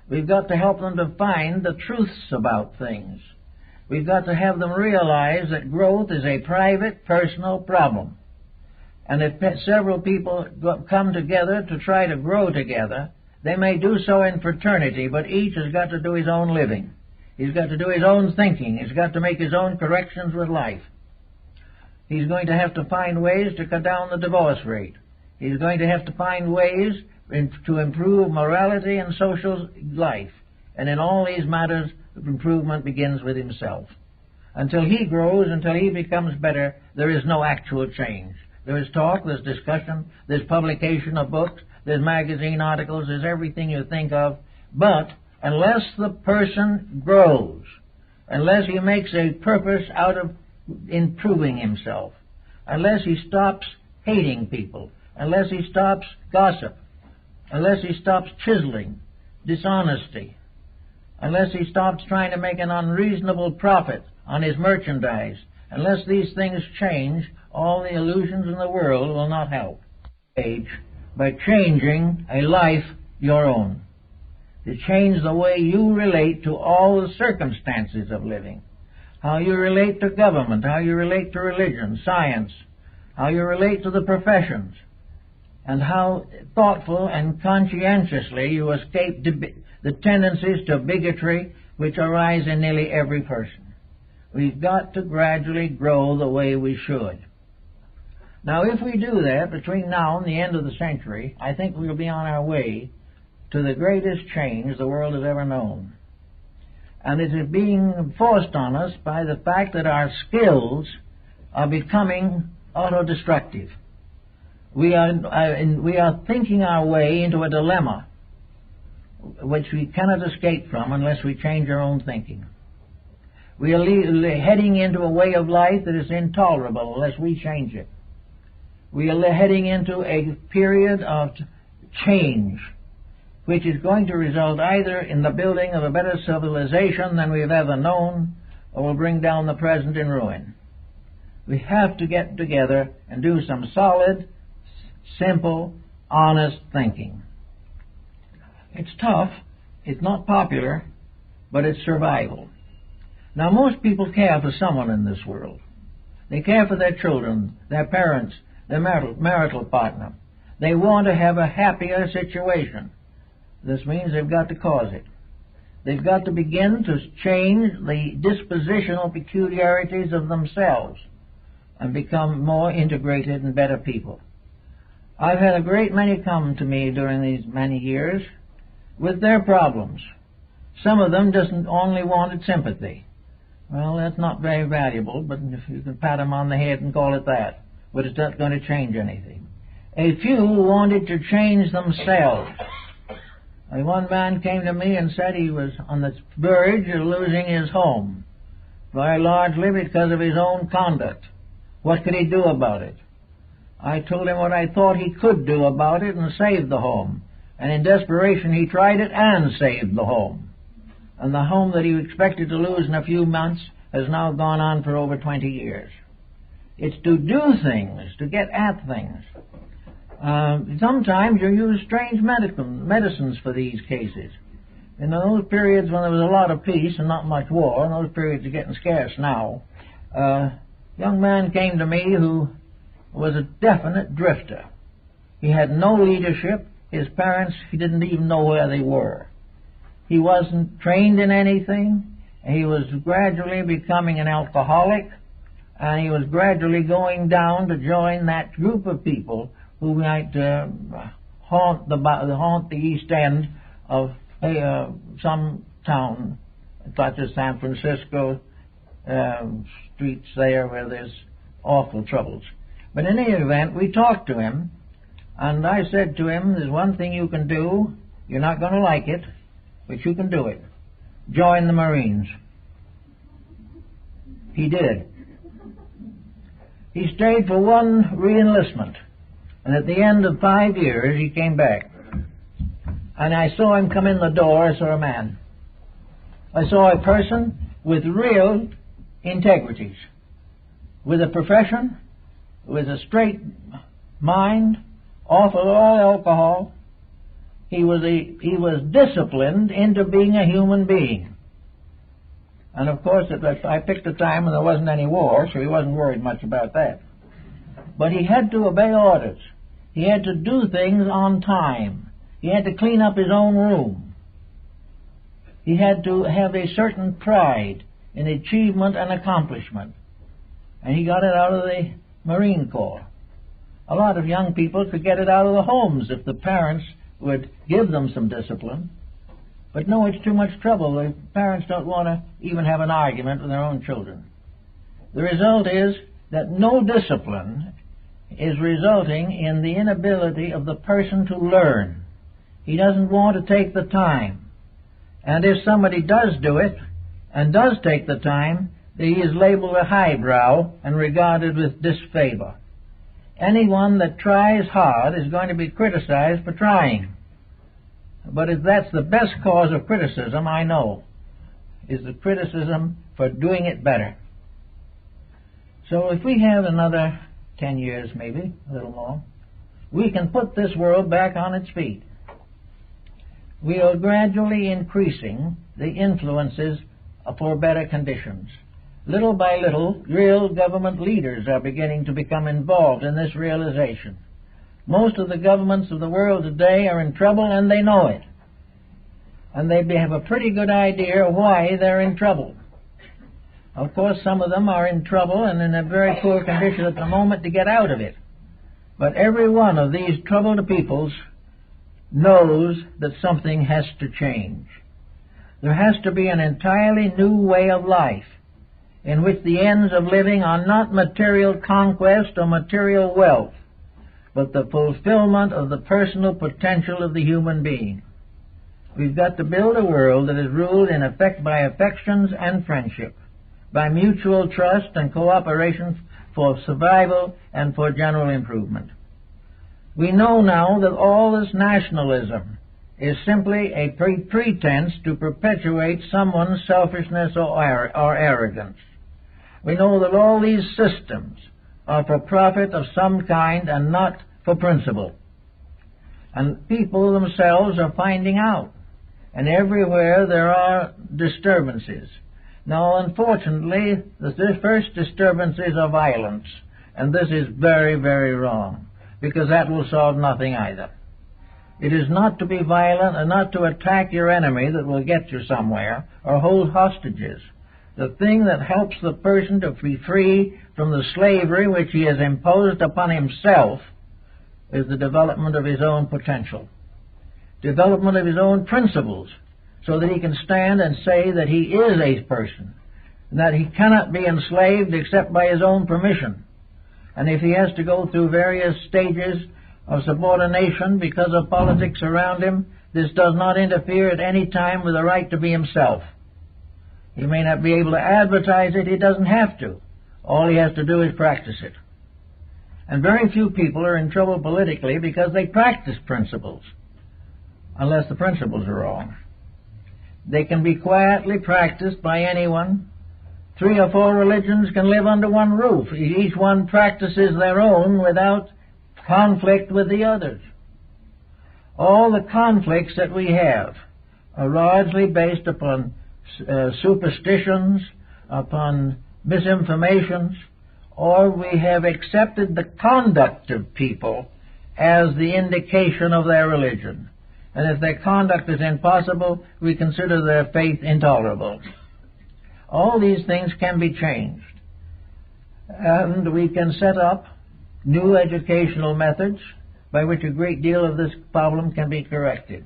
We've got to help them to find the truths about things. We've got to have them realize that growth is a private, personal problem. And if several people come together to try to grow together, they may do so in fraternity, but each has got to do his own living. He's got to do his own thinking. He's got to make his own corrections with life. He's going to have to find ways to cut down the divorce rate. He's going to have to find ways to improve morality and social life. And in all these matters, improvement begins with himself. Until he grows, until he becomes better, there is no actual change. There is talk, there's discussion, there's publication of books, there's magazine articles, there's everything you think of. But unless the person grows, unless he makes a purpose out of improving himself, unless he stops hating people, unless he stops gossip, unless he stops chiseling, dishonesty, unless he stops trying to make an unreasonable profit on his merchandise, unless these things change, all the illusions in the world will not help. By changing a life your own, to change the way you relate to all the circumstances of living, how you relate to government, how you relate to religion, science, how you relate to the professions, and how thoughtful and conscientiously you escape the tendencies to bigotry which arise in nearly every person. We've got to gradually grow the way we should. Now, if we do that between now and the end of the century, I think we'll be on our way to the greatest change the world has ever known. And it is being forced on us by the fact that our skills are becoming autodestructive. We are thinking our way into a dilemma which we cannot escape from unless we change our own thinking. We are heading into a way of life that is intolerable unless we change it. We are heading into a period of change which is going to result either in the building of a better civilization than we've ever known, or will bring down the present in ruin. We have to get together and do some solid, simple, honest thinking. It's tough, it's not popular, but it's survival. Now, most people care for someone in this world. They care for their children, their parents, their marital partner. They want to have a happier situation. This means they've got to cause it. They've got to begin to change the dispositional peculiarities of themselves and become more integrated and better people. I've had a great many come to me during these many years with their problems. Some of them just only wanted sympathy. Well, that's not very valuable, but if you can pat them on the head and call it that, but it's not going to change anything. A few wanted to change themselves. One man came to me and said he was on the verge of losing his home, very largely because of his own conduct. What could he do about it? I told him what I thought he could do about it and save the home. And in desperation he tried it and saved the home. And the home that he expected to lose in a few months has now gone on for over 20 years. It's to do things, to get at things. Sometimes you use strange medicines for these cases. In those periods when there was a lot of peace and not much war, and those periods are getting scarce now, a young man came to me who was a definite drifter. He had no leadership. His parents, he didn't even know where they were. He wasn't trained in anything. He was gradually becoming an alcoholic, and he was gradually going down to join that group of people who might haunt the East End of some town, such as San Francisco, streets there where there's awful troubles. But in any event, we talked to him, and I said to him, there's one thing you can do. You're not going to like it, but you can do it. Join the Marines. He did. He stayed for one re-enlistment, and at the end of 5 years he came back. And I saw him come in the door. I saw a man. I saw a person with real integrities, with a profession, with a straight mind, off of all alcohol. He was disciplined into being a human being. And of course, I picked a time when there wasn't any war, so he wasn't worried much about that. But he had to obey orders. He had to do things on time. He had to clean up his own room. He had to have a certain pride in achievement and accomplishment. And he got it out of the Marine Corps. A lot of young people could get it out of the homes if the parents would give them some discipline. But no, it's too much trouble. The parents don't want to even have an argument with their own children. The result is that no discipline is resulting in the inability of the person to learn. He doesn't want to take the time. And if somebody does do it, and does take the time, he is labeled a highbrow and regarded with disfavor. Anyone that tries hard is going to be criticized for trying. But if that's the best cause of criticism, I know, is the criticism for doing it better. So if we have another 10 years, maybe, a little more, we can put this world back on its feet. We are gradually increasing the influences for better conditions. Little by little, real government leaders are beginning to become involved in this realization. Most of the governments of the world today are in trouble, and they know it. And they have a pretty good idea why they're in trouble. Of course, some of them are in trouble and in a very poor condition at the moment to get out of it. But every one of these troubled peoples knows that something has to change. There has to be an entirely new way of life in which the ends of living are not material conquest or material wealth, but the fulfillment of the personal potential of the human being. We've got to build a world that is ruled in effect by affections and friendship, by mutual trust and cooperation for survival and for general improvement. We know now that all this nationalism is simply a pretense to perpetuate someone's selfishness or arrogance. We know that all these systems are for profit of some kind and not for principle. And people themselves are finding out. And everywhere there are disturbances. Now, unfortunately, the first disturbances are violence. And this is very, very wrong, because that will solve nothing either. It is not to be violent and not to attack your enemy that will get you somewhere or hold hostages. The thing that helps the person to be free from the slavery which he has imposed upon himself is the development of his own potential, development of his own principles, so that he can stand and say that he is a person, and that he cannot be enslaved except by his own permission. And if he has to go through various stages of subordination because of politics around him, this does not interfere at any time with the right to be himself. He may not be able to advertise it, he doesn't have to. All he has to do is practice it. And very few people are in trouble politically because they practice principles, unless the principles are wrong. They can be quietly practiced by anyone. 3 or 4 religions can live under one roof. Each one practices their own without conflict with the others. All the conflicts that we have are largely based upon superstitions, upon misinformations, or we have accepted the conduct of people as the indication of their religion. And if their conduct is impossible, we consider their faith intolerable. All these things can be changed. And we can set up new educational methods by which a great deal of this problem can be corrected.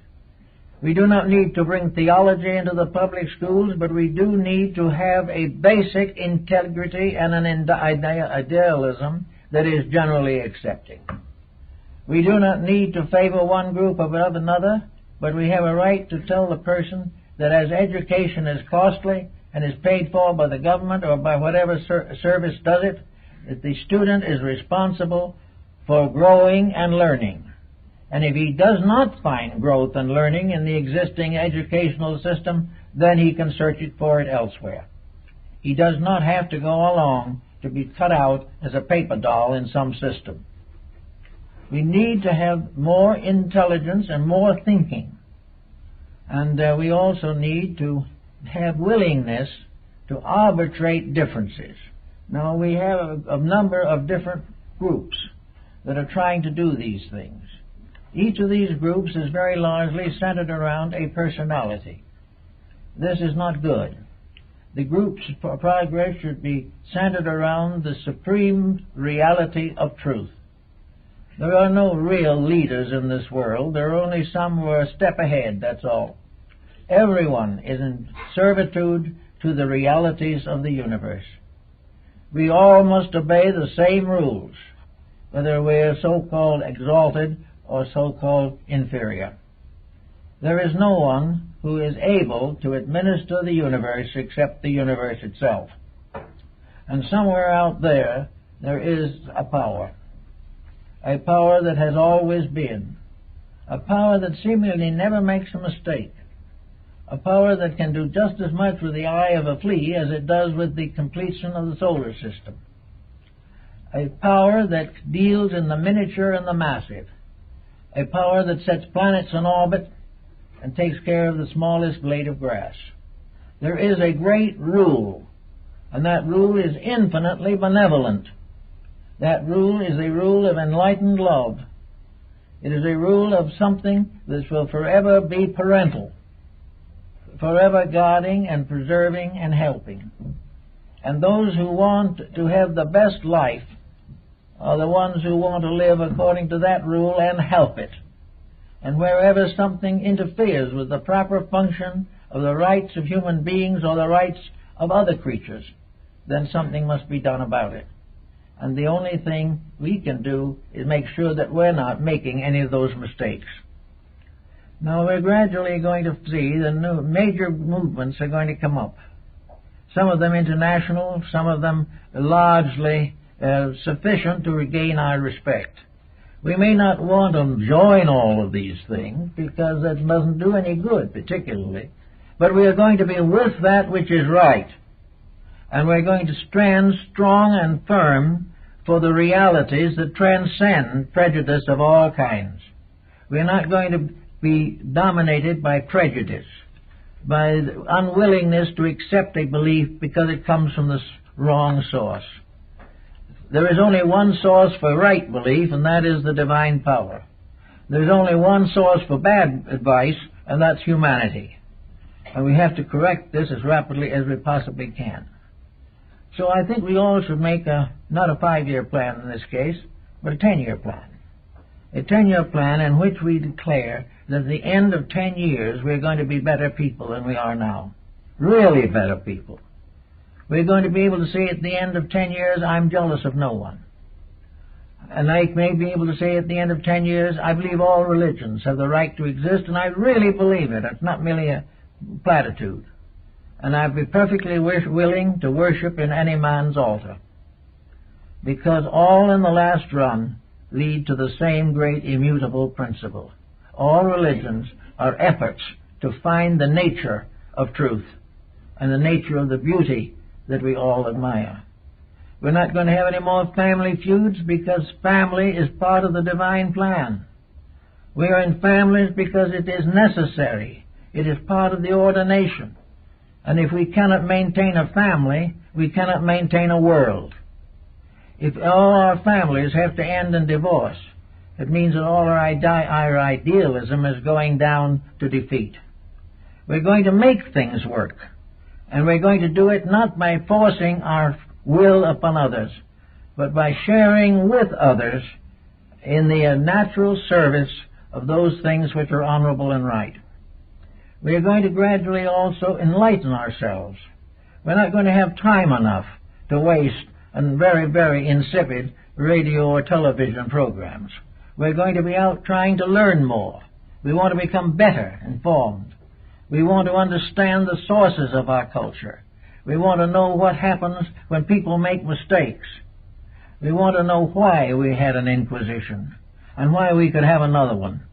We do not need to bring theology into the public schools, but we do need to have a basic integrity and an idealism that is generally accepted. We do not need to favor one group above another, but we have a right to tell the person that as education is costly and is paid for by the government or by whatever service does it, that the student is responsible for growing and learning. And if he does not find growth and learning in the existing educational system, then he can search for it elsewhere. He does not have to go along to be cut out as a paper doll in some system. We need to have more intelligence and more thinking. And we also need to have willingness to arbitrate differences. Now, we have a number of different groups that are trying to do these things. Each of these groups is very largely centered around a personality. This is not good. The groups for progress should be centered around the supreme reality of truth. There are no real leaders in this world. There are only some who are a step ahead, that's all. Everyone is in servitude to the realities of the universe. We all must obey the same rules, whether we are so-called exalted or so-called inferior. There is no one who is able to administer the universe except the universe itself. And somewhere out there, there is a power that has always been, a power that seemingly never makes a mistake, a power that can do just as much with the eye of a flea as it does with the completion of the solar system, a power that deals in the miniature and the massive, a power that sets planets in orbit and takes care of the smallest blade of grass. There is a great rule And that rule is infinitely benevolent. That rule is a rule of enlightened love. It is a rule of something that will forever be parental, forever guarding and preserving and helping. And those who want to have the best life are the ones who want to live according to that rule and help it. And wherever something interferes with the proper function of the rights of human beings or the rights of other creatures, then something must be done about it. And the only thing we can do is make sure that we're not making any of those mistakes. Now, we're gradually going to see the new major movements are going to come up. Some of them international, some of them largely sufficient to regain our respect. We may not want to join all of these things because that doesn't do any good particularly, but we are going to be with that which is right. And we're going to stand strong and firm for the realities that transcend prejudice of all kinds. We're not going to be dominated by prejudice, by the unwillingness to accept a belief because it comes from the wrong source. There is only one source for right belief, and that is the divine power. There's only one source for bad advice, and that's humanity. And we have to correct this as rapidly as we possibly can. So I think we all should make not a 5-year plan in this case, but a 10-year plan. A 10-year plan in which we declare that at the end of 10 years we're going to be better people than we are now. Really better people. We're going to be able to say at the end of 10 years, I'm jealous of no one. And I may be able to say at the end of 10 years, I believe all religions have the right to exist, and I really believe it. It's not merely a platitude. And I'd be perfectly willing to worship in any man's altar. Because all in the last run lead to the same great immutable principle. All religions are efforts to find the nature of truth and the nature of the beauty that we all admire. We're not going to have any more family feuds because family is part of the divine plan. We are in families because it is necessary. It is part of the ordination. And if we cannot maintain a family, we cannot maintain a world. If all our families have to end in divorce, it means that all our idealism is going down to defeat. We're going to make things work. And we're going to do it not by forcing our will upon others, but by sharing with others in the natural service of those things which are honorable and right. We are going to gradually also enlighten ourselves. We're not going to have time enough to waste on very, very insipid radio or television programs. We're going to be out trying to learn more. We want to become better informed. We want to understand the sources of our culture. We want to know what happens when people make mistakes. We want to know why we had an Inquisition and why we could have another one.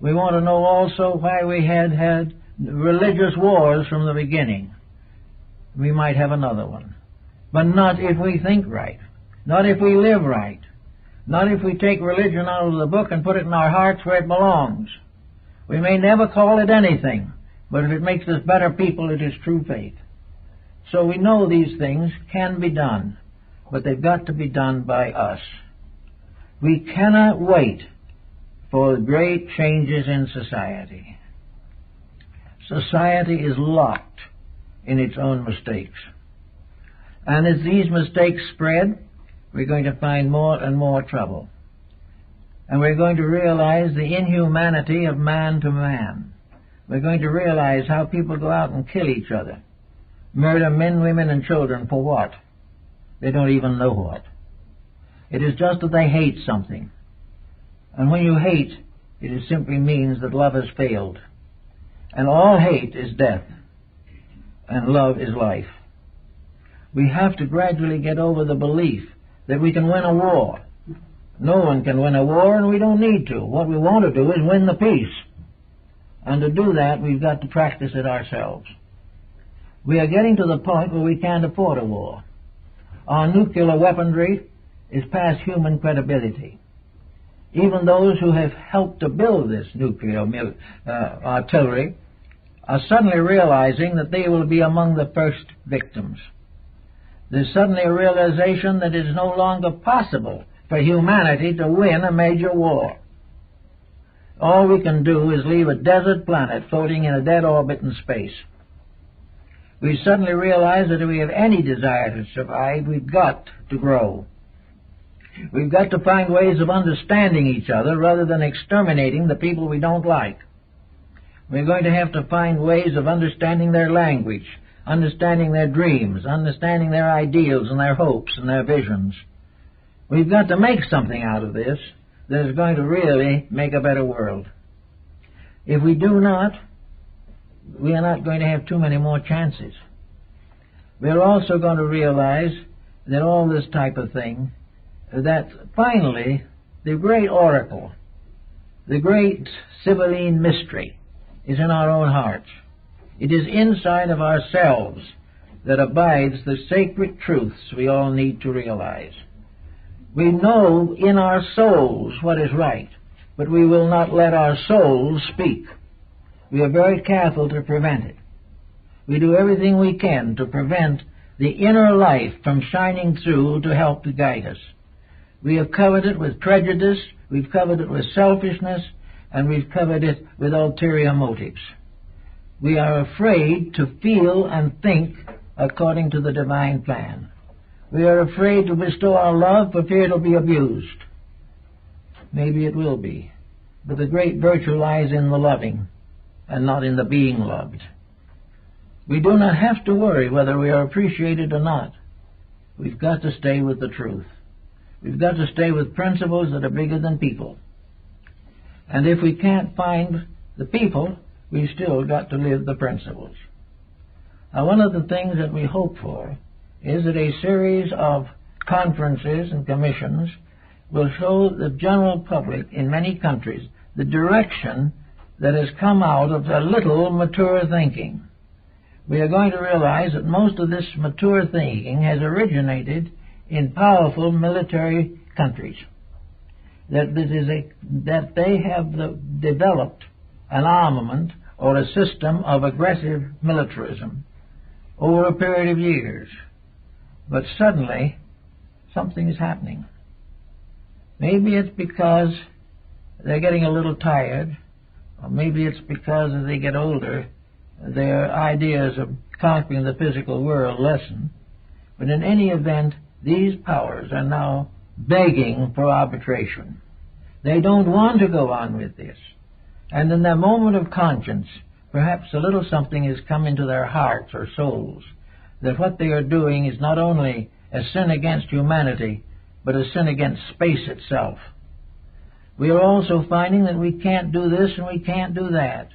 We want to know also why we had religious wars from the beginning. We might have another one. But not if we think right. Not if we live right. Not if we take religion out of the book and put it in our hearts where it belongs. We may never call it anything, but if it makes us better people, it is true faith. So we know these things can be done, but they've got to be done by us. We cannot wait for great changes in society. Society is locked in its own mistakes. And as these mistakes spread, we're going to find more and more trouble. And we're going to realize the inhumanity of man to man. We're going to realize how people go out and kill each other. Murder men, women, and children for what? They don't even know what. It is just that they hate something. And when you hate, it simply means that love has failed. And all hate is death. And love is life. We have to gradually get over the belief that we can win a war. No one can win a war, and we don't need to. What we want to do is win the peace. And to do that, we've got to practice it ourselves. We are getting to the point where we can't afford a war. Our nuclear weaponry is past human credibility. Even those who have helped to build this nuclear artillery are suddenly realizing that they will be among the first victims. There's suddenly a realization that it is no longer possible for humanity to win a major war. All we can do is leave a desert planet floating in a dead orbit in space. We suddenly realize that if we have any desire to survive, we've got to grow. We've got to find ways of understanding each other rather than exterminating the people we don't like. We're going to have to find ways of understanding their language, understanding their dreams, understanding their ideals and their hopes and their visions. We've got to make something out of this that is going to really make a better world. If we do not, we are not going to have too many more chances. We're also going to realize that all this type of thing, that finally the great oracle, the great Sibylline mystery is in our own hearts. It is inside of ourselves that abides the sacred truths we all need to realize. We know in our souls what is right, but we will not let our souls speak. We are very careful to prevent it. We do everything we can to prevent the inner life from shining through to help to guide us. We have covered it with prejudice, we've covered it with selfishness, and we've covered it with ulterior motives. We are afraid to feel and think according to the divine plan. We are afraid to bestow our love for fear it will be abused. Maybe it will be, but the great virtue lies in the loving and not in the being loved. We do not have to worry whether we are appreciated or not. We've got to stay with the truth. We've got to stay with principles that are bigger than people. And if we can't find the people, we've still got to live the principles. Now, one of the things that we hope for is that a series of conferences and commissions will show the general public in many countries the direction that has come out of a little mature thinking. We are going to realize that most of this mature thinking has originated in powerful military countries, that they have developed an armament or a system of aggressive militarism over a period of years. But suddenly, something is happening. Maybe it's because they're getting a little tired, or maybe it's because as they get older, their ideas of conquering the physical world lessen. But in any event, these powers are now begging for arbitration. They don't want to go on with this. And in their moment of conscience, perhaps a little something has come into their hearts or souls, that what they are doing is not only a sin against humanity, but a sin against space itself. We are also finding that we can't do this and we can't do that.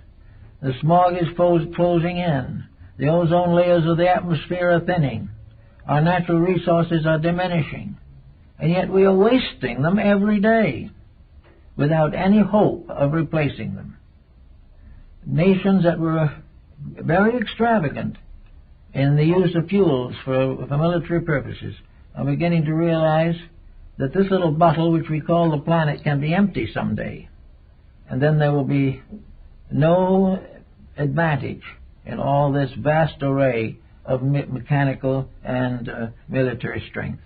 The smog is closing in. The ozone layers of the atmosphere are thinning. Our natural resources are diminishing. And yet we are wasting them every day without any hope of replacing them. Nations that were very extravagant in the use of fuels for military purposes are beginning to realize that this little bottle which we call the planet can be empty someday. And then there will be no advantage in all this vast array of mechanical and military strength.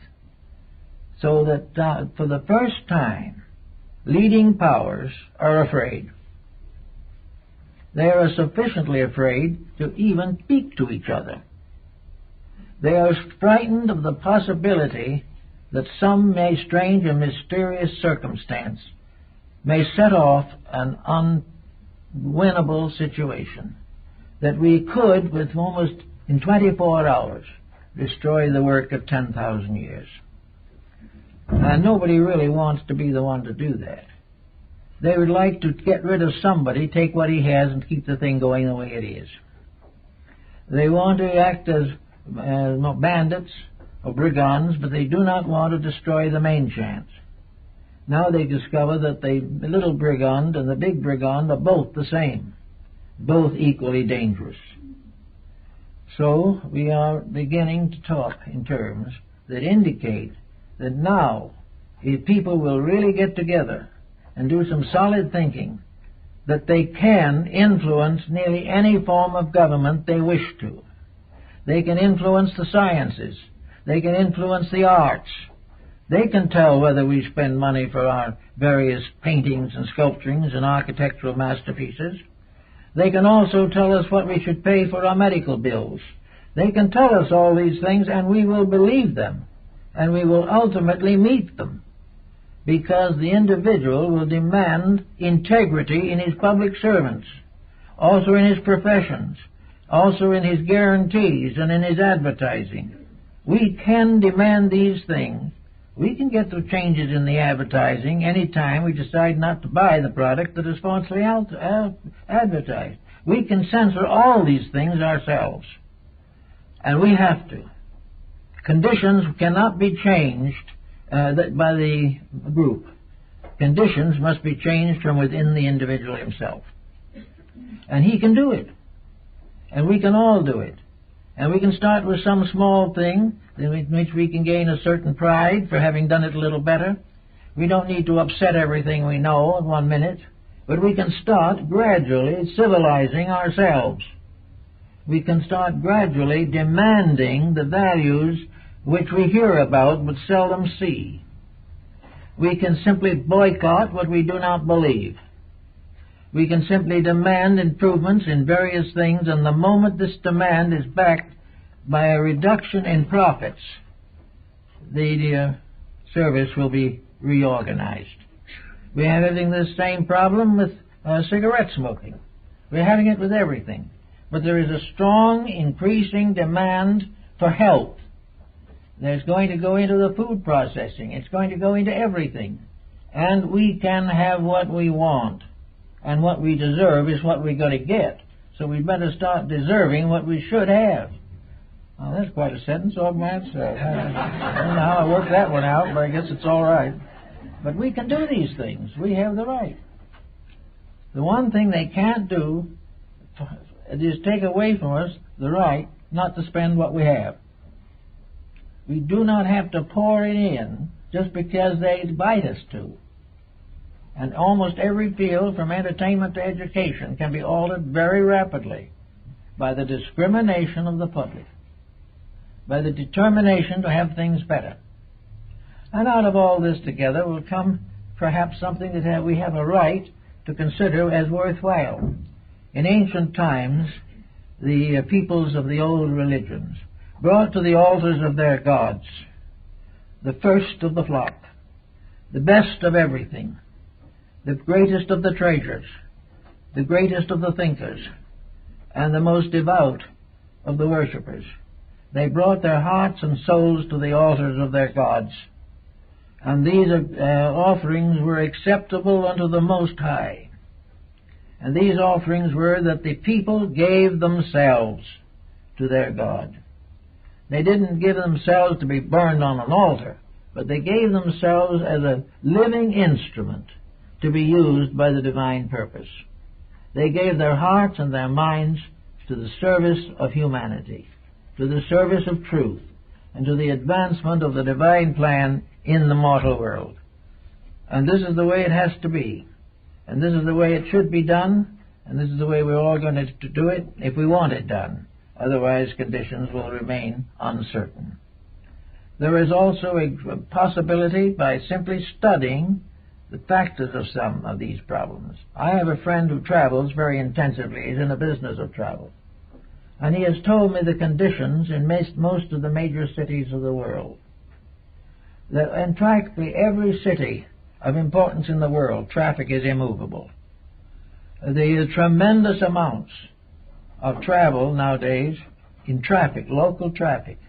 So that for the first time, leading powers are afraid. They are sufficiently afraid to even speak to each other. They are frightened of the possibility that some strange and mysterious circumstance may set off an unwinnable situation, that we could, with almost in 24 hours, destroy the work of 10,000 years. And nobody really wants to be the one to do that. They would like to get rid of somebody, take what he has, and keep the thing going the way it is. They want to act as bandits or brigands, but they do not want to destroy the main chance. Now they discover that the little brigand and the big brigand are both the same, both equally dangerous. So we are beginning to talk in terms that indicate that now, if people will really get together and do some solid thinking, that they can influence nearly any form of government they wish to. They can influence the sciences. They can influence the arts. They can tell whether we spend money for our various paintings and sculpturings and architectural masterpieces. They can also tell us what we should pay for our medical bills. They can tell us all these things, and we will believe them, and we will ultimately meet them, because the individual will demand integrity in his public servants, also in his professions, also in his guarantees and in his advertising. We can demand these things. We can get the changes in the advertising any time we decide not to buy the product that is falsely advertised. We can censor all these things ourselves, and we have to. Conditions cannot be changed by the group. Conditions must be changed from within the individual himself. And he can do it. And we can all do it. And we can start with some small thing in which we can gain a certain pride for having done it a little better. We don't need to upset everything we know in 1 minute, but we can start gradually civilizing ourselves. We can start gradually demanding the values which we hear about but seldom see. We can simply boycott what we do not believe. We can simply demand improvements in various things, and the moment this demand is backed by a reduction in profits, the service will be reorganized. We're having this same problem with cigarette smoking. We're having it with everything. But there is a strong, increasing demand for health. There's going to go into the food processing. It's going to go into everything. And we can have what we want. And what we deserve is what we're going to get. So we better start deserving what we should have. Well, that's quite a sentence, old man. I don't know how I worked that one out, but I guess it's all right. But we can do these things. We have the right. The one thing they can't do is take away from us the right not to spend what we have. We do not have to pour it in just because they invite us to. And almost every field, from entertainment to education, can be altered very rapidly by the discrimination of the public, by the determination to have things better. And out of all this together will come perhaps something that we have a right to consider as worthwhile. In ancient times, the peoples of the old religions brought to the altars of their gods the first of the flock, the best of everything, the greatest of the treasures, the greatest of the thinkers, and the most devout of the worshippers. They brought their hearts and souls to the altars of their gods, and these offerings were acceptable unto the Most High. And these offerings were that the people gave themselves to their God. They didn't give themselves to be burned on an altar, but they gave themselves as a living instrument to be used by the divine purpose. They gave their hearts and their minds to the service of humanity, to the service of truth, and to the advancement of the divine plan in the mortal world. And this is the way it has to be. And this is the way it should be done, and this is the way we're all going to do it if we want it done. Otherwise, conditions will remain uncertain. There is also a possibility by simply studying the factors of some of these problems. I have a friend who travels very intensively. He's in the business of travel. And he has told me the conditions in most of the major cities of the world. That in practically every city of importance in the world, traffic is immovable. The tremendous amounts of travel nowadays in traffic, local traffic,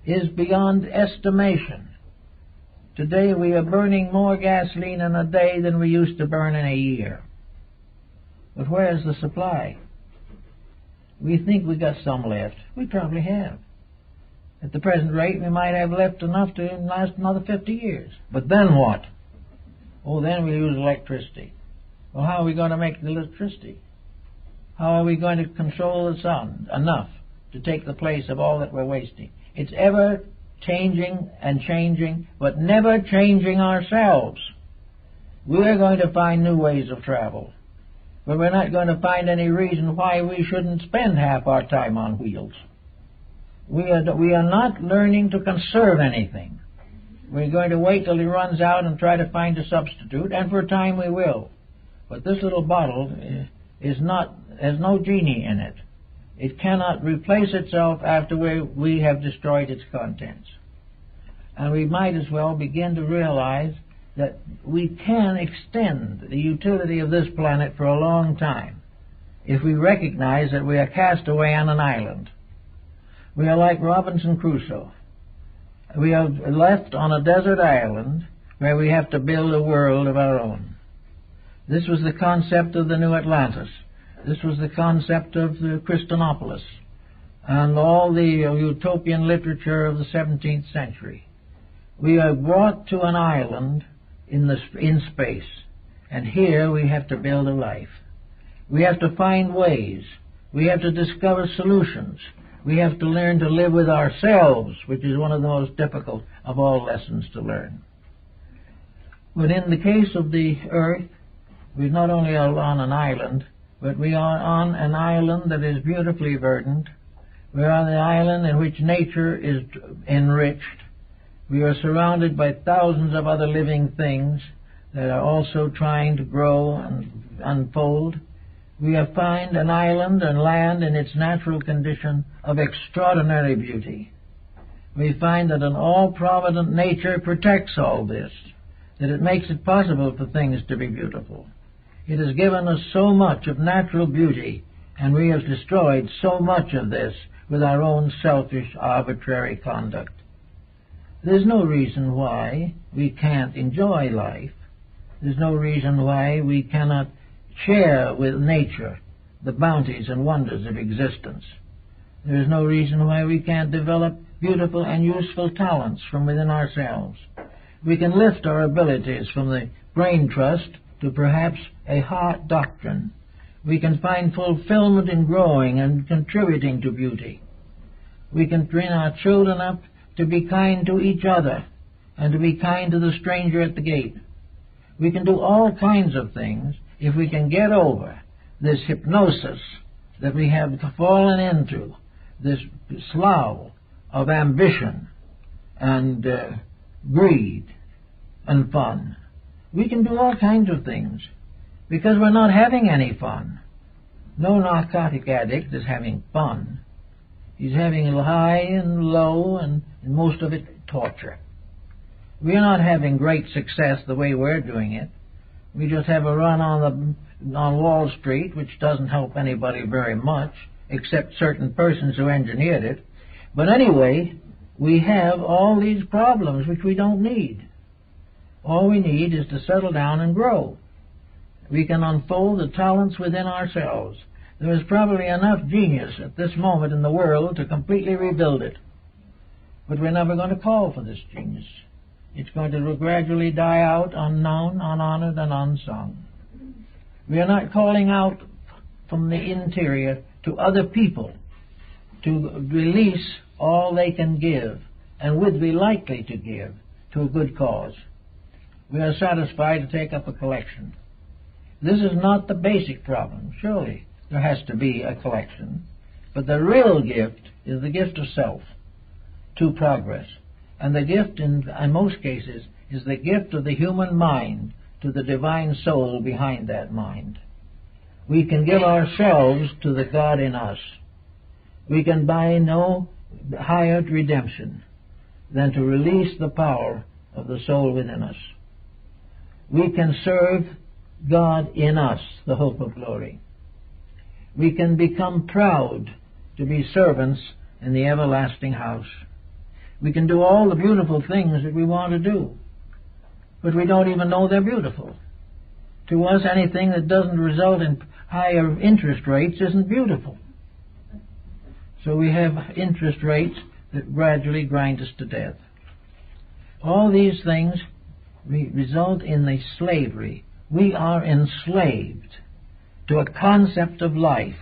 is beyond estimation. Today we are burning more gasoline in a day than we used to burn in a year. But where's the supply? We think we got some left. We probably have. At the present rate, we might have left enough to last another 50 years. But then what? Oh, then we use electricity. Well, how are we going to make the electricity? How are we going to control the sun enough to take the place of all that we're wasting? It's ever changing and changing, but never changing ourselves. We're going to find new ways of travel, but we're not going to find any reason why we shouldn't spend half our time on wheels. We are not learning to conserve anything. We're going to wait till it runs out and try to find a substitute, and for a time we will. But this little bottle has no genie in it. It cannot replace itself after we have destroyed its contents. And we might as well begin to realize that we can extend the utility of this planet for a long time if we recognize that we are cast away on an island. We are like Robinson Crusoe. We are left on a desert island where we have to build a world of our own. This was the concept of the New Atlantis. This was the concept of the Christonopolis and all the utopian literature of the 17th century. We are brought to an island in space, and here we have to build a life. We have to find ways. We have to discover solutions. We have to learn to live with ourselves, which is one of the most difficult of all lessons to learn. But in the case of the Earth, we not only are on an island, but we are on an island that is beautifully verdant. We are on an island in which nature is enriched. We are surrounded by thousands of other living things that are also trying to grow and unfold. We have found an island and land in its natural condition of extraordinary beauty. We find that an all-provident nature protects all this, that it makes it possible for things to be beautiful. It has given us so much of natural beauty, and we have destroyed so much of this with our own selfish, arbitrary conduct. There's no reason why we can't enjoy life. There's no reason why we cannot share with nature the bounties and wonders of existence. There is no reason why we can't develop beautiful and useful talents from within ourselves. We can lift our abilities from the brain trust to perhaps a heart doctrine. We can find fulfillment in growing and contributing to beauty. We can train our children up to be kind to each other and to be kind to the stranger at the gate. We can do all kinds of things if we can get over this hypnosis that we have fallen into, this slough of ambition and greed and fun. We can do all kinds of things because we're not having any fun. No narcotic addict is having fun. He's having high and low and most of it torture. We're not having great success the way we're doing it. We just have a run on Wall Street, which doesn't help anybody very much, except certain persons who engineered it. But anyway, we have all these problems which we don't need. All we need is to settle down and grow. We can unfold the talents within ourselves. There is probably enough genius at this moment in the world to completely rebuild it. But we're never going to call for this genius. It's going to gradually die out, unknown, unhonored, and unsung. We are not calling out from the interior to other people to release all they can give and would be likely to give to a good cause. We are satisfied to take up a collection. This is not the basic problem. Surely there has to be a collection. But the real gift is the gift of self to progress. And the gift, in most cases, is the gift of the human mind to the divine soul behind that mind. We can give ourselves to the God in us. We can buy no higher redemption than to release the power of the soul within us. We can serve God in us, the hope of glory. We can become proud to be servants in the everlasting house. We can do all the beautiful things that we want to do, but we don't even know they're beautiful. To us, anything that doesn't result in higher interest rates isn't beautiful. So we have interest rates that gradually grind us to death. All these things result in the slavery. We are enslaved to a concept of life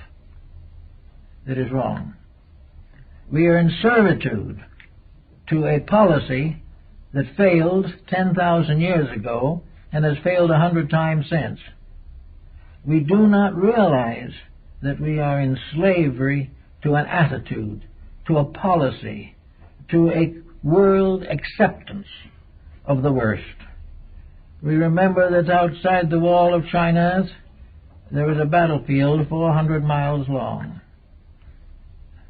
that is wrong. We are in servitude to a policy that failed 10,000 years ago and has failed 100 times since. We do not realize that we are in slavery to an attitude, to a policy, to a world acceptance of the worst. We remember that outside the wall of China there was a battlefield 400 miles long.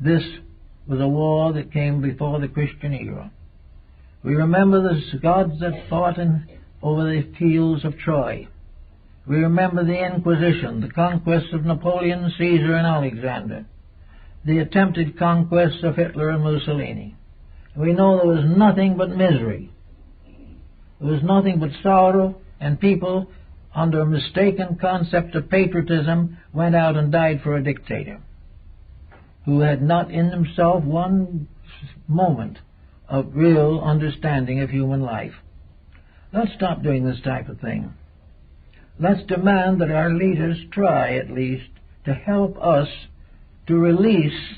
This was a war that came before the Christian era. We remember the gods that fought over the fields of Troy. We remember the Inquisition, the conquests of Napoleon, Caesar, and Alexander, the attempted conquests of Hitler and Mussolini. We know there was nothing but misery. There was nothing but sorrow, and people, under a mistaken concept of patriotism, went out and died for a dictator who had not in himself one moment of real understanding of human life. Let's stop doing this type of thing. Let's demand that our leaders try, at least, to help us to release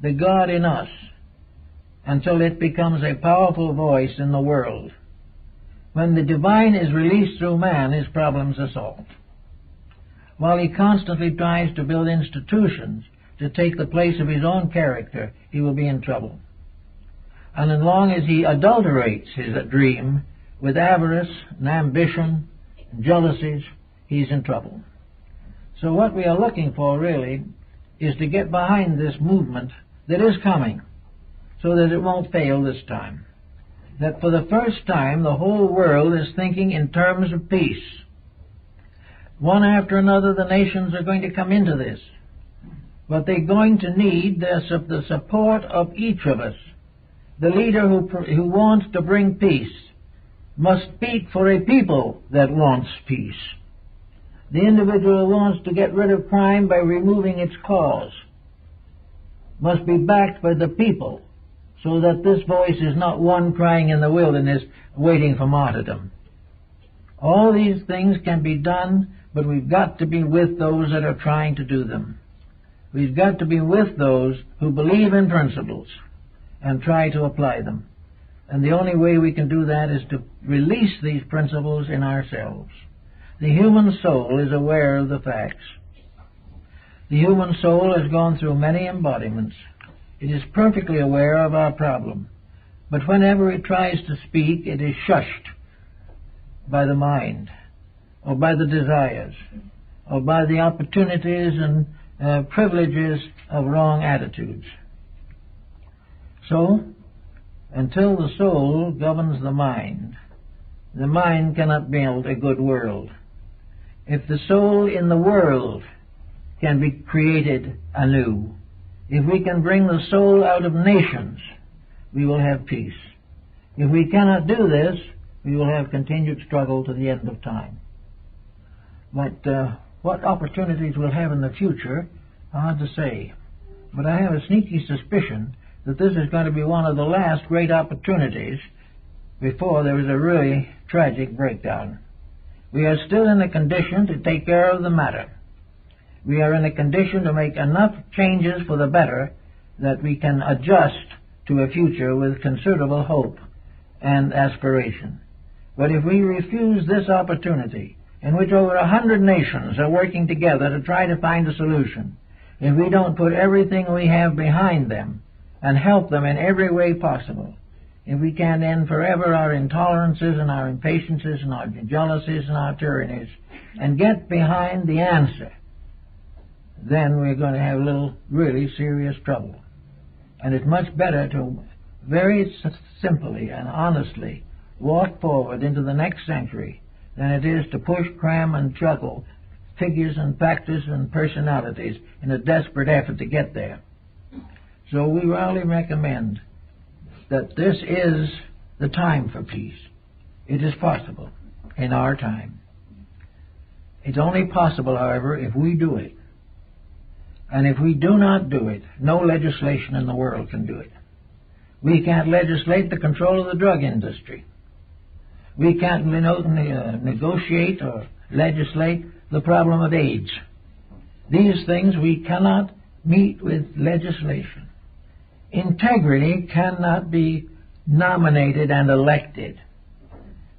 the God in us until it becomes a powerful voice in the world. When the divine is released through man, his problems are solved. While he constantly tries to build institutions to take the place of his own character, he will be in trouble. And as long as he adulterates his dream with avarice and ambition and jealousies, he's in trouble. So what we are looking for, really, is to get behind this movement that is coming so that it won't fail this time. That for the first time the whole world is thinking in terms of peace. One after another the nations are going to come into this. But they're going to need the support of each of us. The leader who wants to bring peace must speak for a people that wants peace. The individual who wants to get rid of crime by removing its cause must be backed by the people, so that this voice is not one crying in the wilderness waiting for martyrdom. All these things can be done, but we've got to be with those that are trying to do them. We've got to be with those who believe in principles and try to apply them. And the only way we can do that is to release these principles in ourselves. The human soul is aware of the facts. The human soul has gone through many embodiments. It is perfectly aware of our problem. But whenever it tries to speak, it is shushed by the mind, or by the desires, or by the opportunities and privileges of wrong attitudes. So, until the soul governs the mind cannot build a good world. If the soul in the world can be created anew, if we can bring the soul out of nations, we will have peace. If we cannot do this, we will have continued struggle to the end of time. But what opportunities we'll have in the future, hard to say. But I have a sneaky suspicion that this is going to be one of the last great opportunities before there is a really tragic breakdown. We are still in a condition to take care of the matter. We are in a condition to make enough changes for the better that we can adjust to a future with considerable hope and aspiration. But if we refuse this opportunity, in which over 100 nations are working together to try to find a solution, if we don't put everything we have behind them and help them in every way possible, if we can end forever our intolerances and our impatiences and our jealousies and our tyrannies and get behind the answer, then we're going to have a little really serious trouble. And it's much better to very simply and honestly walk forward into the next century than it is to push, cram, and juggle figures and factors and personalities in a desperate effort to get there. So we really recommend that this is the time for peace. It is possible in our time. It's only possible, however, if we do it. And if we do not do it, no legislation in the world can do it. We can't legislate the control of the drug industry. We can't negotiate or legislate the problem of AIDS. These things we cannot meet with legislation. Integrity cannot be nominated and elected.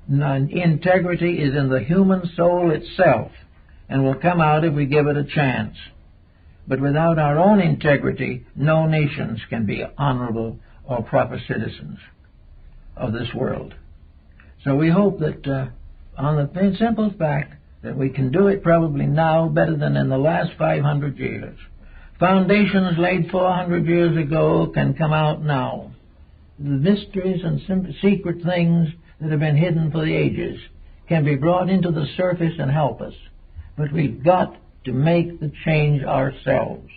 Integrity is in the human soul itself and will come out if we give it a chance. But without our own integrity, no nations can be honorable or proper citizens of this world. So we hope that on the simple fact that we can do it probably now better than in the last 500 years. Foundations laid 400 years ago can come out now. The mysteries and secret things that have been hidden for the ages can be brought into the surface and help us. But we've got to make the change ourselves.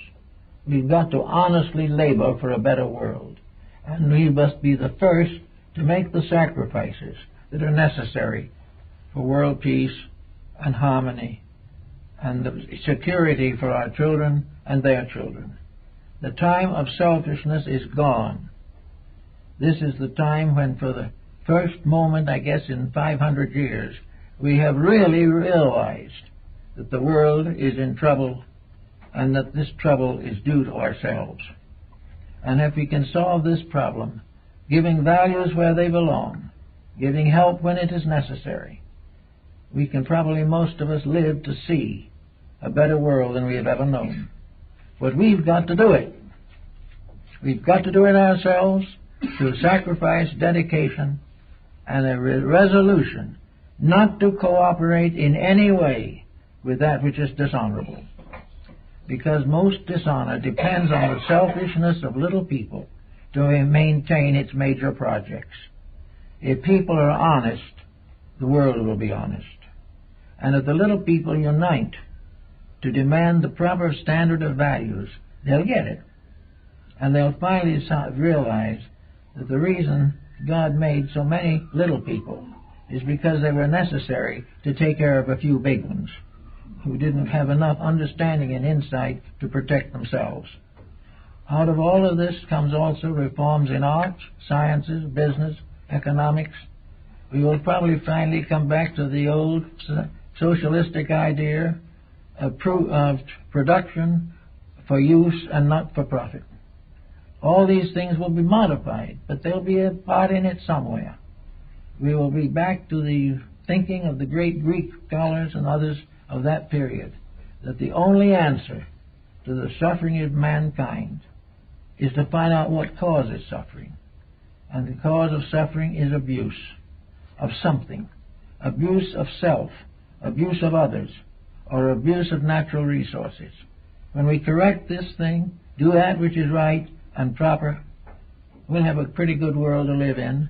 We've got to honestly labor for a better world. And we must be the first to make the sacrifices that are necessary for world peace and harmony and the security for our children and their children. The time of selfishness is gone. This is the time when, for the first moment, I guess, in 500 years, we have really realized that the world is in trouble and that this trouble is due to ourselves. And if we can solve this problem, giving values where they belong, giving help when it is necessary, we can probably, most of us, live to see a better world than we have ever known. But we've got to do it. We've got to do it ourselves through sacrifice, dedication, and a resolution not to cooperate in any way with that which is dishonorable. Because most dishonor depends on the selfishness of little people to maintain its major projects. If people are honest, the world will be honest. And if the little people unite to demand the proper standard of values, they'll get it. And they'll finally realize that the reason God made so many little people is because they were necessary to take care of a few big ones who didn't have enough understanding and insight to protect themselves. Out of all of this comes also reforms in arts, sciences, business, economics. We will probably finally come back to the old socialistic idea of production for use and not for profit. All these things will be modified, but there'll be a part in it somewhere. We will be back to the thinking of the great Greek scholars and others of that period, that the only answer to the suffering of mankind is to find out what causes suffering. And the cause of suffering is abuse of something, abuse of self, abuse of others, or abuse of natural resources. When we correct this thing, do that which is right and proper, we'll have a pretty good world to live in.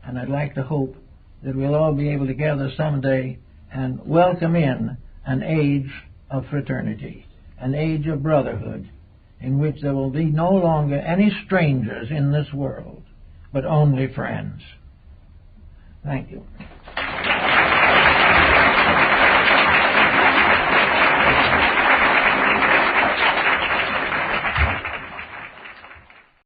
And I'd like to hope that we'll all be able to gather someday and welcome in an age of fraternity, an age of brotherhood, in which there will be no longer any strangers in this world, but only friends. Thank you.